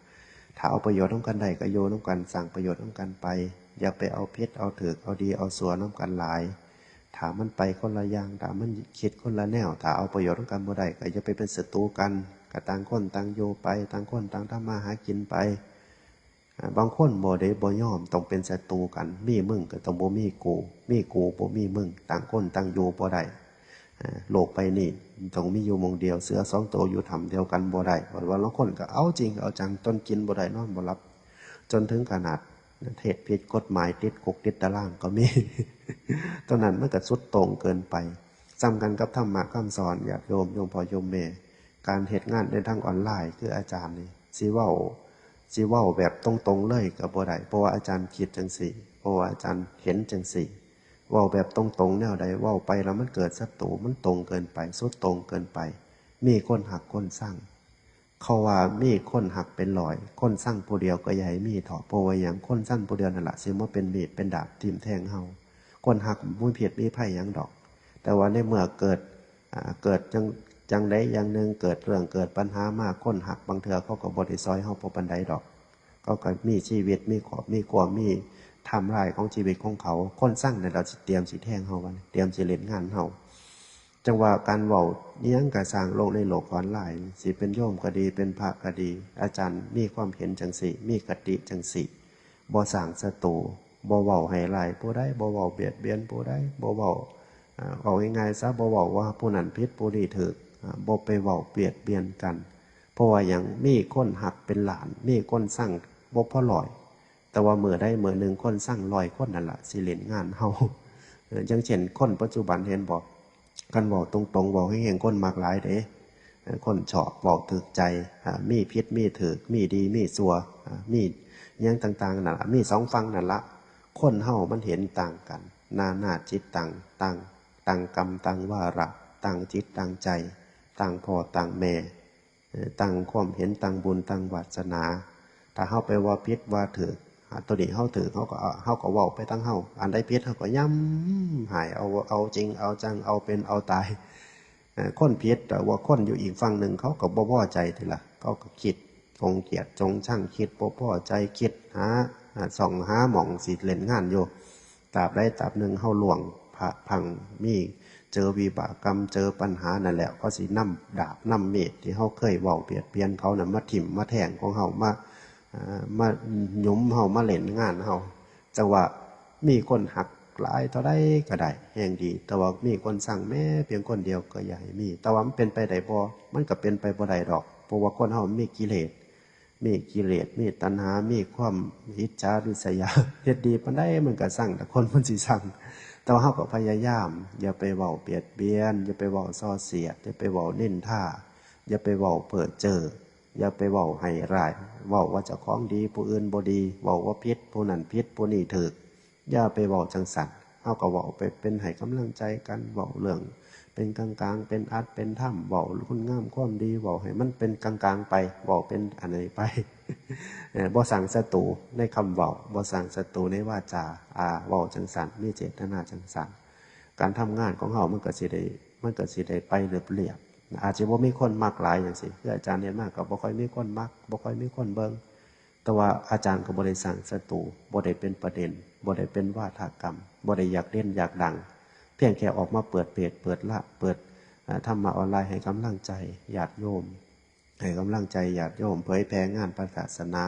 ถ้าเอาประโยชน์น้ำกันได้ก็อยู่น้ำกันสั่งประโยชน์น้ำกันไปอย่าไปเอาพิษเอาถือเอาดีเอาสัวน้ำกันหลายถ้ามันไปคนละอย่างถ้ามันคิดคนละแนวถ้าเอาประโยชน์น้ำกันบ่ได้ก็อย่าไปเป็นศัตรูกันก็ต่างคนต่างอยู่ไปต่างคนต่างทำมาหากินไปบางคนบ่ได้บ่ยอมต้องเป็นศัตรูกันมีมึงก็ต้องบ่มีกูบ่มีมึงต่างคนต่างอยู่บ่ได้โลกไปนี่ต้องมีอยู่มงเดียวเสือสองตัวอยู่ทำเดียวกันบ่ได้ว่าบางคนก็เอาจริงเอาจังจนกินบ่ได้นอนบ่หลับจนถึงขนาดเทศผิดกฎหมายติดคุกติดตารางก็มี ตอนนั้นมันก็สุดโต่งเกินไปซ้ำกันกับธรรมะคำสอนญาติโยมพ่อโยมแม่การเฮ็ดงานในทางออนไลน์คืออาจารย์นี่สิเว้าแบบตรงๆเลยก็บ่ได้เพราะว่าอาจารย์คิดจังซี่เพราะว่าอาจารย์เห็นจังซี่เว้าแบบตรงๆแนวใดเว้าไปแล้วมันเกิดศัตรูมันตรงเกินไปสุดตรงเกินไปมีคนหักคนสร้างเขาว่ามีคนหักเป็นร้อยคนสร้างผู้เดียวก็อย่าให้มีเถาะเพราะว่าอย่างคนสร้างผู้เดียวนั่นแหละสิว่าเป็นมีดเป็นดาบทิ่มแทงเฮาคนหักมุ้ยเพียดมีไผ่ยังดอกแต่ว่าในเมื่อเกิดจังใดอย่างหนึ่งเกิดเรื่องเกิดปัญหามากคนหักบางเถื่อเขาก็บ่ได้ซอยเฮาบ่ปานใดดอกเขาก็มีชีวิตมีครอบมีครัวมี ทำลายของชีวิตของเขาคนสร้างเนี่ยเราสิเตรียมสิแทงเฮาวันเตรียมสิเล่นงานเฮาจังว่าการเว้าเนี้ยงกระสร้างโลกในโลกออนไลน์สิเป็นโยมก็ดีเป็นพระก็ดีอาจารย์มีความเห็นจังสิมีกติจังสิบ่สร้างศัตรูบ่เว้าให้ร้ายผู้ใดบ่เว้าเบียดเบียนผู้ใดบ่เว้าเอาง่ายๆซะบ่เว้าว่าผู้นั้นผิดผู้นี้ถูกบ่ไปเว้าเบียดเบียนกันเพราะว่าอย่างมีคนหักเป็นหลานมีคนสร้างบ่พอร้อยแต่ว่าเมื่อได้เมื่อหนึ่งคนสร้าง100คนนั่นล่ะสิเล่นงานเฮาอย่างเช่นคนปัจจุบันเห็นบ่กันเว้าตรงๆเว้าให้เห็นคนมากหลายเด้คนชอบเว้าถูกใจมีผิดมีถูกมีดีมีชั่วมีหยังต่างๆนั่นล่ะมีสองฝั่งนั่นล่ะคนเฮามันเห็นต่างกันนาจิตต่างกรรมต่างวาระต่างจิตต่างใจต่างพ่อต่างแม่ต่างความเห็นต่างบุญต่างวาสนาถ้าเฮาไปว่าผิดว่าถูกตัวนี้เฮาถูกเฮาก็เว้าไปทั้งเฮาอันใดผิดเฮาก็ย้ำหายเอาจริงเอาจังเอาเป็นเอาตายคนผิดแต่ว่าคนอยู่อีกฝั่งนึงเขาก็บ่พอใจทีละเขาก็คิดจงเกลียดจงชั่งคิดบ่พอใจคิดส่องหาหม่องสิเล่นงานอยู่ตราบใดตราบหนึ่งเฮาล่วงพังมีเจอวิบากกรรมเจอปัญหานั่นแหละก็สินำดาบนำมีดที่เฮาเคยเว้าเบียดเบียนเขาน่ะมาถิ่มมาแทงของเฮามาหยุมเฮามาเล่นงานเฮาจังว่ามีคนหักหลายเท่าใดก็ได้แห่งดีแต่ว่ามีคนสั่งแม้เพียงคนเดียวก็อย่าให้มีแต่ว่ามันเป็นไปได้บ่มันก็เป็นไปบ่ได้ดอกเพราะว่าคนเฮามีกิเลสมีตัณหามีความอิจฉาริษยาเฮ็ดดีปานใดมันก็สั่งแต่คนมันสิสั่งแต่ว่าเฮาก็พยายามอย่าไปเว้าเบียดเบียนอย่าไปเว้าส่อเสียดอย่าไปเว้านินทาอย่าไปเว้าเพ้อเจ้ออย่าไปเว้าให้ร้ายเว้าว่าเจ้าของดีผู้อื่นบ่ดีเว้าว่าผิดผู้นั้นผิดผู้นี้ถูกอย่าไปเว้าจังซั่นเฮาก็เว้าไปเป็นให้กำลังใจกันเว้าเรื่องเป็นกลางๆเป็นอัดเป็นถ้ำเว้าคุณงามความดีเว้าให้มันเป็นกลางๆไปเว้าเป็นอันไหนไปบ่สั่งศัตรูในคำเว้าบ่สั่งศัตรูในวาจาเว้าจังซั่นมีเจตนาจังซั่นการทำงานของเฮามันก็สิได้ไปเรียบอาจจะบ่มีคนมักหลายจังซี่คืออาจารย์เรียนมากก็บ่ค่อยมีคนมักบ่ค่อยมีคนเบิ่งแต่ว่าอาจารย์ก็บ่ได้สร้างศัตรูบ่ได้เป็นประเด็นบ่ได้เป็นวาทกรรมบ่ได้อยากเล่นอยากดังเพียงแค่ออกมาเปิดเพจเปิดธรรมะออนไลน์ให้กำลังใจญาติโยมให้กำลังใจญาติโยมเผยแผ่งานพระศาสนา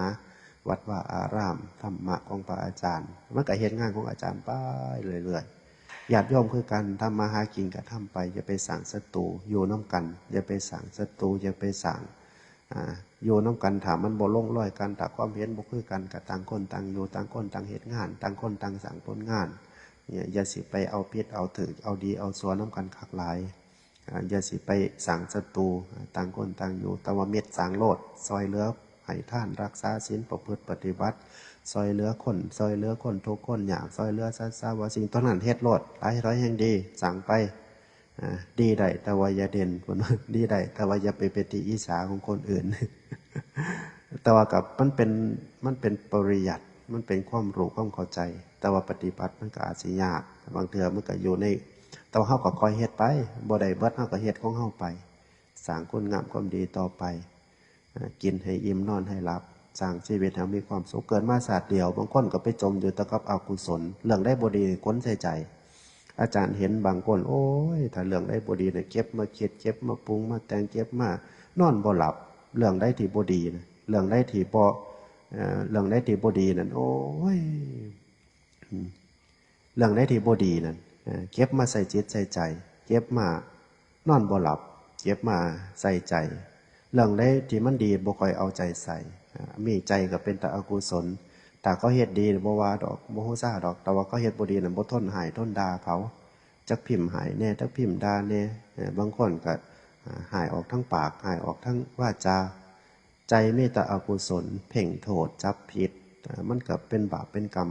วัดว่าอารามธรรมะของพระอาจารย์มันก็เฮ็ดงานของอาจารย์ไปเรื่อยๆญาติโยมคือกันทำมาหากินก็ทำไปอย่าไปสร้างศัตรูอยู่น้ำกันอย่าไปสร้างศัตรูอย่าไปสร้างอยู่น้ำกันถามมันบ่ลงรอยกันแต่ความเห็นบ่คือกันกับต่างคนต่างอยู่ต่างคนต่างเหตุงานต่างคนต่างสั่งผลงานเนี่ยอย่าสิไปเอาพิษเอาถือเอาดีเอาสัวน้ำกันคักหลายอย่าสิไปสั่งศัตรูต่างคนต่างอยู่แต่ว่าเม็ดสั่งโลดซอยเหลือให้ท่านรักษาศีลประพฤติปฏิบัติซอยเหลือคนทุกคนอยากซอยเหลือซาว่าสิ่งต้นนั้นเฮ็ดโลดหลายร้อยแห่งดีสั่งไปดีได้แต่ว่าอย่าเด่นดีได้แต่ว่าอย่าไปเป็นที่อิจฉาของคนอื่น แต่ว่ากับมันเป็นปริยัติมันเป็นความรู้ความเข้าใจแต่ว่าปฏิบัติมันก็อาจสิยากบางเทื่อมันก็อยู่ในแต่ว่าเฮาก็คอยเฮ็ดไปบ่ได้เบิดเฮาก็เฮ็ดของเฮาไปสร้างคุณงามความดีต่อไปกินให้อิ่มนอนให้หลับสร้างชีวิตให้มีความสุขเกิดมาศาสตร์เดียวบางคนก็ไปจมอยู่แต่กับอกุศลเรื่องได้บ่ดีก้นใส่ใจอาจารย์เห็นบางคนโอ้ยถ้าเรื่องได้บ่ดีเนี่ยเก็บมาคิดเก็บมาปรุงมาแต่งเก็บมานอนบ่หลับเรื่องได้ที่บ่ดีนะเรื่องได้ที่บ่เรื่องได้ที่บ่ดีนั่นโอ้ยเรื่องได้ที่บ่ดีนั่นเก็บมาใส่จิตใส่ใจเก็บมานอนบ่หลับเก็บมาใส่ใจเรื่องได้ที่มันดีบ่ค่อยเอาใจใส่มีใจก็เป็นแต่อกุศลถ้าเขาเฮ็ดดีบ่ว่าดอกบ่ฮู้ซ่าดอกแต่ว่าเขาเฮ็ดบ่ดีนั่นบ่ทนหายทนด่าเขาจักพิมพ์หายแน่จักพิมพ์ด่าแน่บางคนก็หายออกทั้งปากหายออกทั้งวาจาใจมีแต่อกุศลเพ่งโทษจับผิดมันก็เป็นบาปเป็นกรรม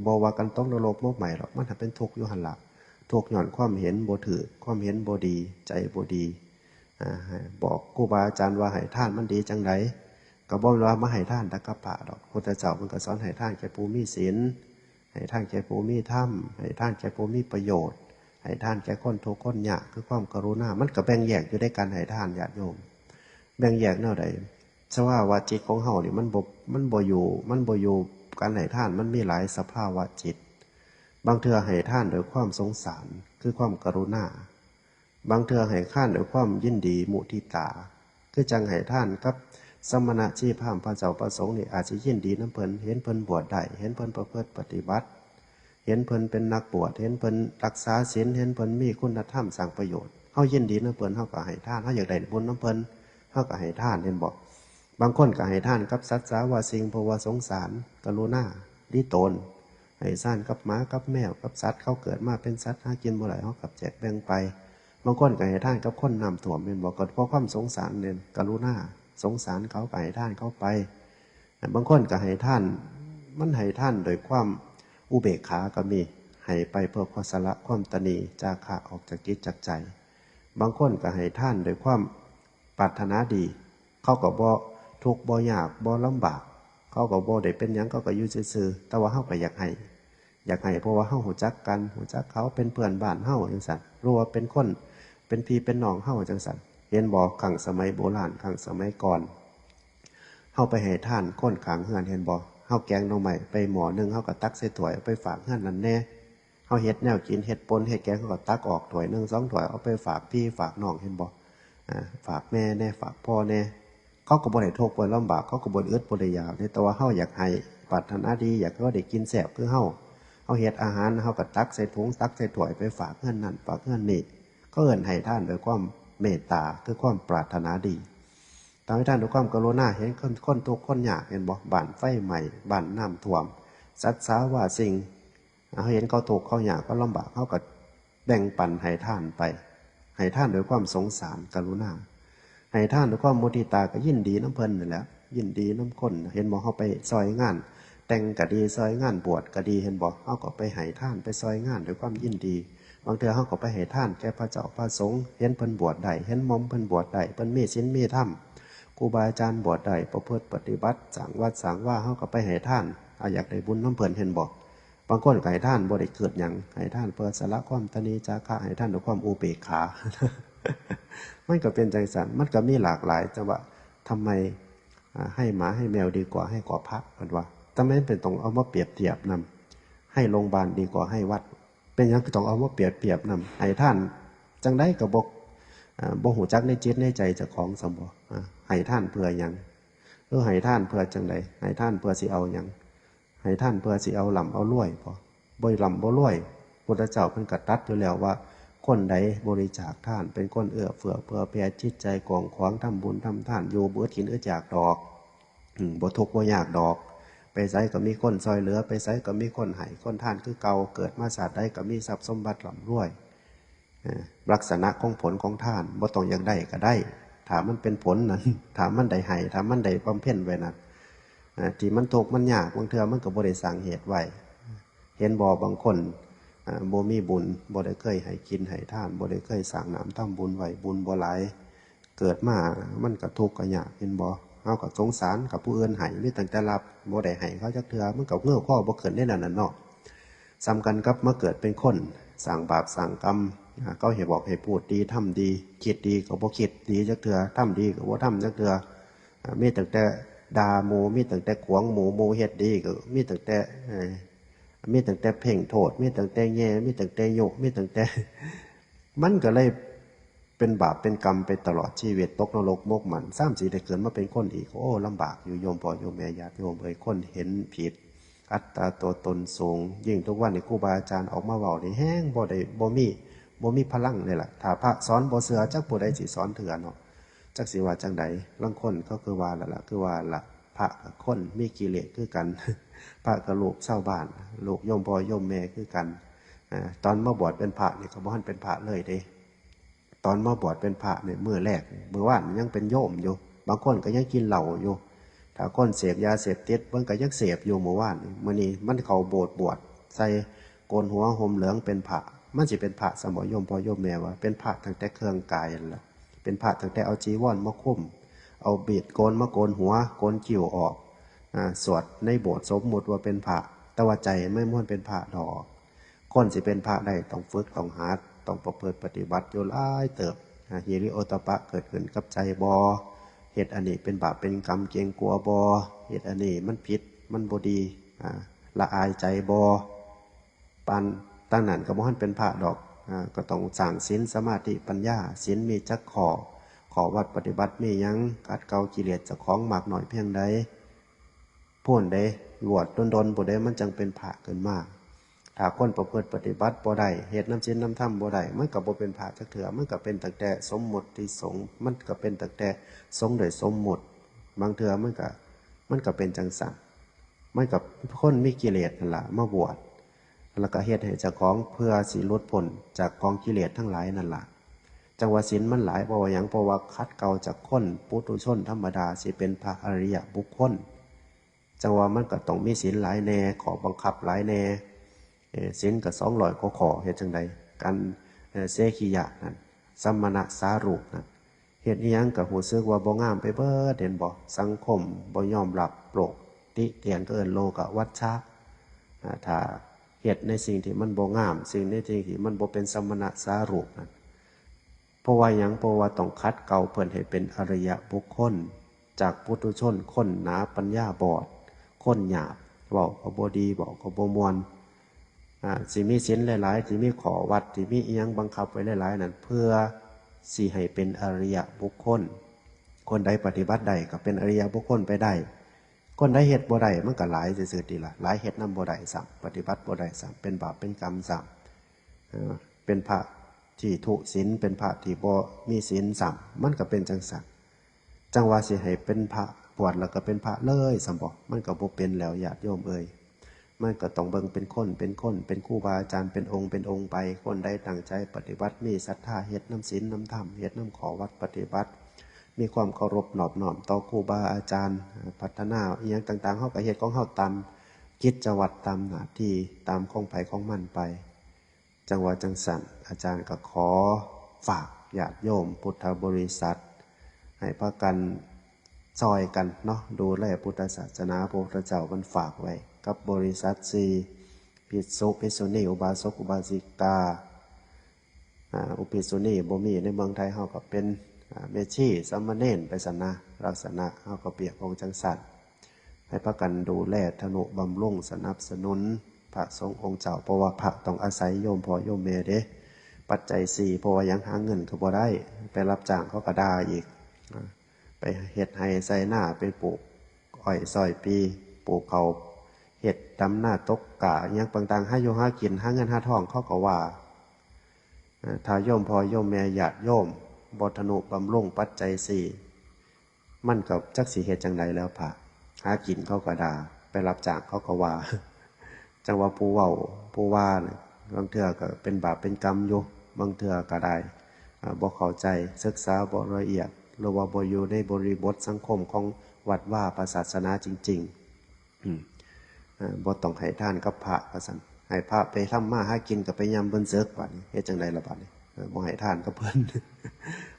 บ่ว่ากันต้องนรกมกใหม่หรอกมันเป็นทุกข์อยู่หั่นล่ะทุกข์ย้อนความเห็นบ่ถือความเห็นบ่ดีใจบ่ดีบอกครูบาอาจารย์ว่าให้ทานมันดีจังไดก็บ่ว่ามาให้ทานตะกะปะดอกพุทธเจ้ามันก็สอนให้ทานแก่ผู้มีศีลให้ทานแก่ผู้มีธรรมให้ทานแก่ผู้มีประโยชน์ให้ทานแก่คนทุกข์คนยากคือความกรุณามันก็แบ่งแยกอยู่ในการให้ทานญาติโยมแบ่งแยกแนวใดเพราะว่าจิตของเฮานี่มันบ่อยู่ การให้ทานมันมีหลายสภาวะจิตบางเทื่อให้ทานโดยความสงสารคือความกรุณาบางเทื่อให้ทานโดยความยินดีมุทิตาคือจังให้ทานกับสมณะชีพามพระเจ้าประสงค์นี่อาจจะยินดีน้ำเพิ่นเห็นเพิ่นบวชได้เห็นเพิ่นประพฤติปฏิบัติเห็นเพิ่นเป็นนักบวชเห็นเพิ่นรักษาศีลเห็นเพิ่นมีคุณธรรมสร้างประโยชน์เฮายินดีน้ำเพิ่นเฮาก็ให้ทานเฮาอยากได้บุญน้ำเพิ่นเฮาก็ให้ทานเห็นบ่บางคนก็ให้ทานกับสัตว์สาวาสิ่งเพราะว่าสงสารกรุณาลิโตนให้ซ่านกับหมากับแมวกับสัตว์เขาเกิดมาเป็นสัตว์หากินบ่ได้เฮาก็แจกแบ่งไปบางคนก็ให้ทานกับคนน้ำท่วมแม่นบ่ก็เพราะความสงสารเด่นกรุณาสงสารเขาก็ให้ทานเขาไปบางคนก็ให้ทานมันให้ทานโดยความอุเบกขาก็มีให้ไปเพื่อความสละความตนีจาคะออกจากจิตจากใจบางคนก็ให้ทานโดยความปรารถนาดีเขาก็บ่ทุกข์บ่ยากบ่ลำบากเขาก็บ่ได้เป็นหยังเขาก็อยู่ซื่อๆแต่ว่าเฮาก็อยากให้เพราะว่าเฮารู้จักกันรู้จักเขาเป็นเพื่อนบ้านเฮาจังซั่นรู้ว่าเป็นคนเป็นพี่เป็นน้องเฮาจังซั่นเห็นบ่ครั้งสมัยโบราณครั้งสมัยก่อนเฮาไปให้ทานคนข้างเฮือนเห็นบ่เฮาแกงหน่อไม้ไปหม้อนึงเฮาก็ตักใส่ถ้วยไปฝากเฮือนนั่นแน่เฮาเฮ็ดแนวกินเฮ็ดป่นเฮ็ดแกงเฮาก็ตักออกถ้วยนึง2ถ้วยเอาไปฝากพี่ฝากน้องเห็นบ่ฝากแม่แน่ฝากพ่อแน่เขาก็บ่ได้ทุกข์บ่ลำบากเขาก็บ่อึดบ่ได้อยากแต่ว่าเฮาอยากให้ปรารถนาดีอยากให้เขาได้กินแซ่บคือเฮาเฮ็ดอาหารเฮาก็ตักใส่ถุงตักใส่ถ้วยไปฝากเฮือนนั่นฝากเฮือนนี่ก็เอิ้นให้ทานด้วยความเมตตาคือความปรารถนาดีตามให้ทานด้วยความกรุณาเห็นคนทุกข์คนยากเห็นบ่บ้านไฟไหม้บ้านน้ำท่วมสัตว์สาว่าสิ่งเฮาเห็นเขาทุกข์เขายากเขาลำบากเฮาก็แบ่งปันให้ทานไปให้ทานด้วยความสงสารกรุณาให้ทานด้วยความมุทิตาก็ยินดีน้ำเพิ่นนั่นแหละยินดีน้ำคนเห็นบ่เฮาไปซอยงานแต่งก็ดีซอยงานบวชก็ดีเห็นบ่เฮาก็ไปให้ทานไปซอยงานด้วยความยินดีบางเทื่อเฮาก็ไปให้ทานแก่พระเจ้าพระสงฆ์เห็นเพิ่นบวชได้เห็นหม่อมเพิ่นบวชได้เพิ่นมีศีลมีธรรมครูบาอาจารย์บวชได้ประพฤติปฏิบัติสร้างวัดสร้างว่าเฮาก็ไปให้ทานอยากได้บุญน้ำเพิ่นเห็นบ่บางคนก็ให้ทานบ่ได้เกิดหยังให้ทานเพื่อสละความตนีจาคะให้ทานด้วยความอุเบกขา มันก็เป็นจังซั่นมันก็มีหลากหลายแต่ว่าทำไมให้หมาให้แมวดีกว่าให้กอพระเพิ่นว่าทำไมเป็นต้องเอามาเปรียบเทียบนำให้โรงพยาบาลดีกว่าให้วัดเป็นหยังต้องเอามาเปรียบเทียบนำให้ท่านจังได๋ก็บ่ฮู้จักในจิตในใจเจ้าของสมบ่ให้ท่านเพื่อหยังให้ท่านเพื่อจังได๋ให้ท่านเพื่อสิเอาหยังให้ท่านเพื่อสิเอาร่ำเอารวยบ่ร่ำบ่รวยพุทธเจ้าเพิ่นก็ตรัสอยู่แล้วว่าคนใดบริจาคทานเป็นคนเอื้อเฟื้อเพื่อแผ่จิตใจกองขวางทำบุญทำทานอยู่เบิดกินจากดอกบ่ทุกข์บ่ยากดอกไปไสก็มีคนซอยเหลือไปไสก็มีคนให้คนทานคือเก่าเกิดมาชาติใดก็มีทรัพย์สมบัติร่ำรวยลักษณะของผลของทานบ่ต้องอยากได้ก็ได้ถ้ามันเป็นผลนั้นถ้ามันได้ให้ถ้ามันได้บำเพ็ญไว้นั้นที่มันทุกข์มันยากบางเทื่อมันก็บ่ได้สร้างเหตุไว้เห็นบ่บางคนบ่มีบุญบ่ได้เคยให้กินให้ทานบ่ได้เคยสร้างน้ำทำบุญไว้บุญบ่หลายเกิดมามันก็ทุกข์ก็ยากเห็นบ่เฮาก็สงสารกับผู้อื่นให้มีตั้งแต่รับบ่ได้ให้เขาจักเทื่อมันก็เงื่อข้อบ่ขึ้นได้นั่นน่ะเนาะสำคัญกับมาเกิดเป็นคนสร้างบาปสร้างกรรมเขาให้บอกให้พูดดีทำดีคิดดีก็บ่คิดดีจักเทื่อทำดีก็บ่ทำจักเทื่อมีตั้งแต่ด่าหมู่มีตั้งแต่ขวางหมู่เฮ็ดดีก็มีตั้งแต่เพ่งโทษมีตั้งแต่แย่มีตั้งแต่โยกมีตั้งแต่มันก็เลยเป็นบาปเป็นกรรมไปตลอดชีวิตตกนรกมกหมัน3-4ได้เกิดมาเป็นคนอีกโอ้ลำบากอยู่โยมพ่อโยมแม่ญาติโยมคนเห็นผิดอัตตาตัวตนสูงยิ่งทุกวันนี้ครูบาอาจารย์ออกมาเว้านี่แห้งบ่มีพลังนี่แหละถ้าพระสอนบ่เชื่อจักผู้ใดสิสอนเถื่อเนาะจักสิว่าจังใดลางคนก็คือว่าล่ะคือว่าล่ะพระกับคนมีกิเลสคือกันพระกับลูกชาวบ้านลูกโยมพ่อโยมแม่คือกันตอนมาบวชเป็นพระนี่ก็บ่ทันเป็นพระเลยเด้ตอนมาบวชเป็นพระเนี่ยมื้อแรกมื้อวานยังเป็นโยมอยู่บางคนก็ยังกินเหล้าอยู่ถ้าคนเสพยาเสพติดมันก็ยังเสพอยู่มื้อวานมื้อนี้มันเข้าโบสถ์บวชใส่โกนหัวห่มเหลืองเป็นพระมันสิเป็นพระสมโยมพ่อโยมแม่ว่าเป็นพระตั้งแต่เครื่องกายนั่นล่ะเป็นพระตั้งแต่เอาจีวรมาคลุมเอาบีดโกนมาโกนหัวโกนคิ้วออกสวดในโบสถ์สมมุติว่าเป็นพระแต่ว่าใจไม่ม่วนเป็นพระดอกคนสิเป็นพระได้ต้องฝึกต้องหัดต้องประพฤติปฏิบัติอยู่หลายเติบหิริโอตปะเกิดขึ้นกับใจบ่เหตุอันนี้เป็นบาปเป็นกรรมเกรงกลัวบ่เหตุอันนี้มันผิดมันบ่ดี ละอายใจบ่ปานตั้งนั้นก็บ่ทันเป็นพระดอกก็ต้องสร้างศีลสมาธิปัญญาศีลมีจักขอวัดปฏิบัติมีหยังกัดเกากิเลสเจ้าของมากหน่อยเพียงใดพูนใดบวชดนๆบ่ได้มันจังเป็นพระขึ้นมาถ้าคนประพฤติปฏิบัติบ่ได้เฮ็ดน้ำศีลน้ำธรรมบ่ได้มันก็บ่เป็นพระจักเทื่อมันก็เป็นตั้งแต่สมมุติที่สงฆ์มันก็เป็นตั้งแต่สงฆ์โดยสมมุติบางเทื่อมันก็เป็นจังซั่นมันก็คนมีกิเลสนั่นล่ะมาบวชแล้วก็เฮ็ดให้เจ้าของเพื่อสิหลุดพ้นจากกองกิเลสทั้งหลายนั่นล่ะจังว่าศีลมันหลายเพราะว่าหยังเพราะว่าคัดเกลาจากคนปุถุชนธรรมดาสิเป็นพระอริยบุคคลจังว่ามันก็ต้องมีศีลหลายแน่ขอบังคับหลายแน่ศีลก็200ข้อเฮ็ดจังใดการเสขียะนั่นสัมมณสารูปนั่นเฮ็ดอีหยังก็รู้สึกว่าบ่งามไปเบิดเห็นบ่สังคมบ่ยอมรับโปรกติเตียนก็เอิ้นโลกวัชชะถ้าเฮ็ดในสิ่งที่มันบ่งามสิ่งในสิ่งที่มันบ่เป็นสัมมณสารูปนั่นเพราะว่าหยังเพราะว่าต้องคัดเกลาเพิ่นให้เป็นอริยบุคคลจากปุถุชนคนหนาปัญญาบอดคนหยาบเว้าก็บ่ดีเว้าก็บ่ม่วนสิมีศีลหลายๆสิมีขอวัดสิมีอีหยังบังคับไว้หลายๆนั่นเพื่อสิให้เป็นอริยบุคคลคนใดปฏิบัติได้ก็เป็นอริยบุคคลไปได้คนใดเฮ็ดบ่ได้มันก็หลายซื่อๆติล่ะหลายเฮ็ดนำบ่ได้ซ้ำปฏิบัติบ่ได้ซ้ำเป็นบาปเป็นกรรมซ้ำเป็นพระที่ทุศีลเป็นพระที่บ่มีศีลซ้ำมันก็เป็นจังซั่นจังว่าสิให้เป็นพระบวชแล้วก็เป็นพระเลยซ้ำบ่มันก็บ่เป็นแล้วญาติโยมเอ้ยมันก็ต้องเบิ่งเป็นคนเป็นครูบาอาจารย์เป็นองค์ไปคนใดตั้งใจปฏิบัติมีศรัทธาเฮ็ดน้ำศีลน้ำธรรมเฮ็ดน้ำขอวัดปฏิบัติมีความเคารพนอบน้อมต่อครูบาอาจารย์พัฒนาอีหยังต่างๆเฮาก็เฮ็ดของเฮาตามกิจวัตรตามหน้าที่ตามของไผของมันไปจังหวะจังสั่นอาจารย์ก็ขอฝากญาติโยมพุทธบริษัทให้พากันซอยกันเนาะดูแลพุทธศาสนาพระพุทธเจ้ามันฝากไว้กับบริษัท4ภิกษุภิกษุณีอุบาสกอุบาสิกาอุภิกษุณีบ่มีในเมืองไทยเฮาก็เป็นเมชีสามเณรไปซั่นนะลักษณะเฮาก็เปรียบของจังซั่นให้พากันดูแลทนุบำรุงสนับสนุนพระสงฆ์องค์เจ้าเพราะว่าพระต้องอาศัยโยมพ่อโยมแม่เด้ปัจจัย4เพราะว่ายังหาเงินก็บ่ได้ไปรับจ้างเขาก็ด่าอีกไปเฮ็ดไร่ไร่นาไปปลูกอ้อยซอยปีปลูกเขาเฮ็ดดำหน้าตกกะหยังต่างๆหาอยู่หากินหาเงินหาทองเขาก็ว่าถ้าโยมพ่อโยมแม่ญาติโยมบ่ทนุบำรุงปัจจัย4มันก็จักสิเฮ็ดจังไดแล้วพระหากินเขาก็ด่าไปรับจ้างเขาก็ว่าจังว่าผู้เว้าผู้ว่าบางเทื่อก็เป็นบาปเป็นกรรมอยู่บางเทื่อก็ได้บ่เข้าใจศึกษาบ่ละเอียดหรือว่าบ่อยู่ในบริบทสังคมของวัดว่าศาสนาจริงๆบ่ต้องให้ทานกับพระว่าซั่นให้พระไปทำมาหากินก็ไปยามเบิ่นเซิกบัดนี้เฮ็ดจังได๋ล่ะบัดนี้บ่ให้ทานกับเพิ่น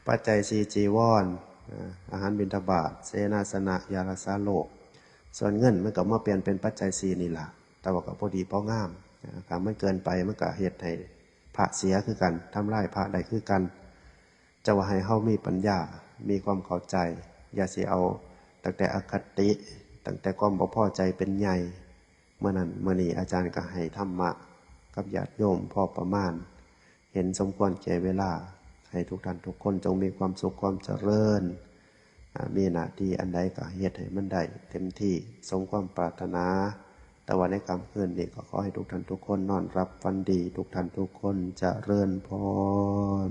ปัจจัย4จีวรอาหารบิณฑบาตเสนาสนะยารักษาโรคส่วนเงินมันก็มาเปลี่ยนเป็นปัจจัย4นี่ล่ะแต่ว่าก็พอดีพองามถ้ามันเกินไปมันก็เฮ็ดให้พระเสียคือกันทำลายพระได้คือกันจะว่าให้เฮามีปัญญามีความเข้าใจอย่าสิเอาตั้งแต่อคติตั้งแต่ความบ่พอใจเป็นใหญ่เมื่อนั้นเมื่อนี้อาจารย์ก็ให้ธรรมะกับญาติโยมพอประมาณเห็นสมควรแก่เวลาให้ทุกท่านทุกคนจงมีความสุขความเจริญมีหน้าที่อันใดก็เฮ็ดให้มันได้เต็มที่สมความปรารถนาแต่ว่าในค่ำคืนนี้ก็ขอให้ทุกท่านทุกคนนอนรับฝันดีทุกท่านทุกคนเจริญพร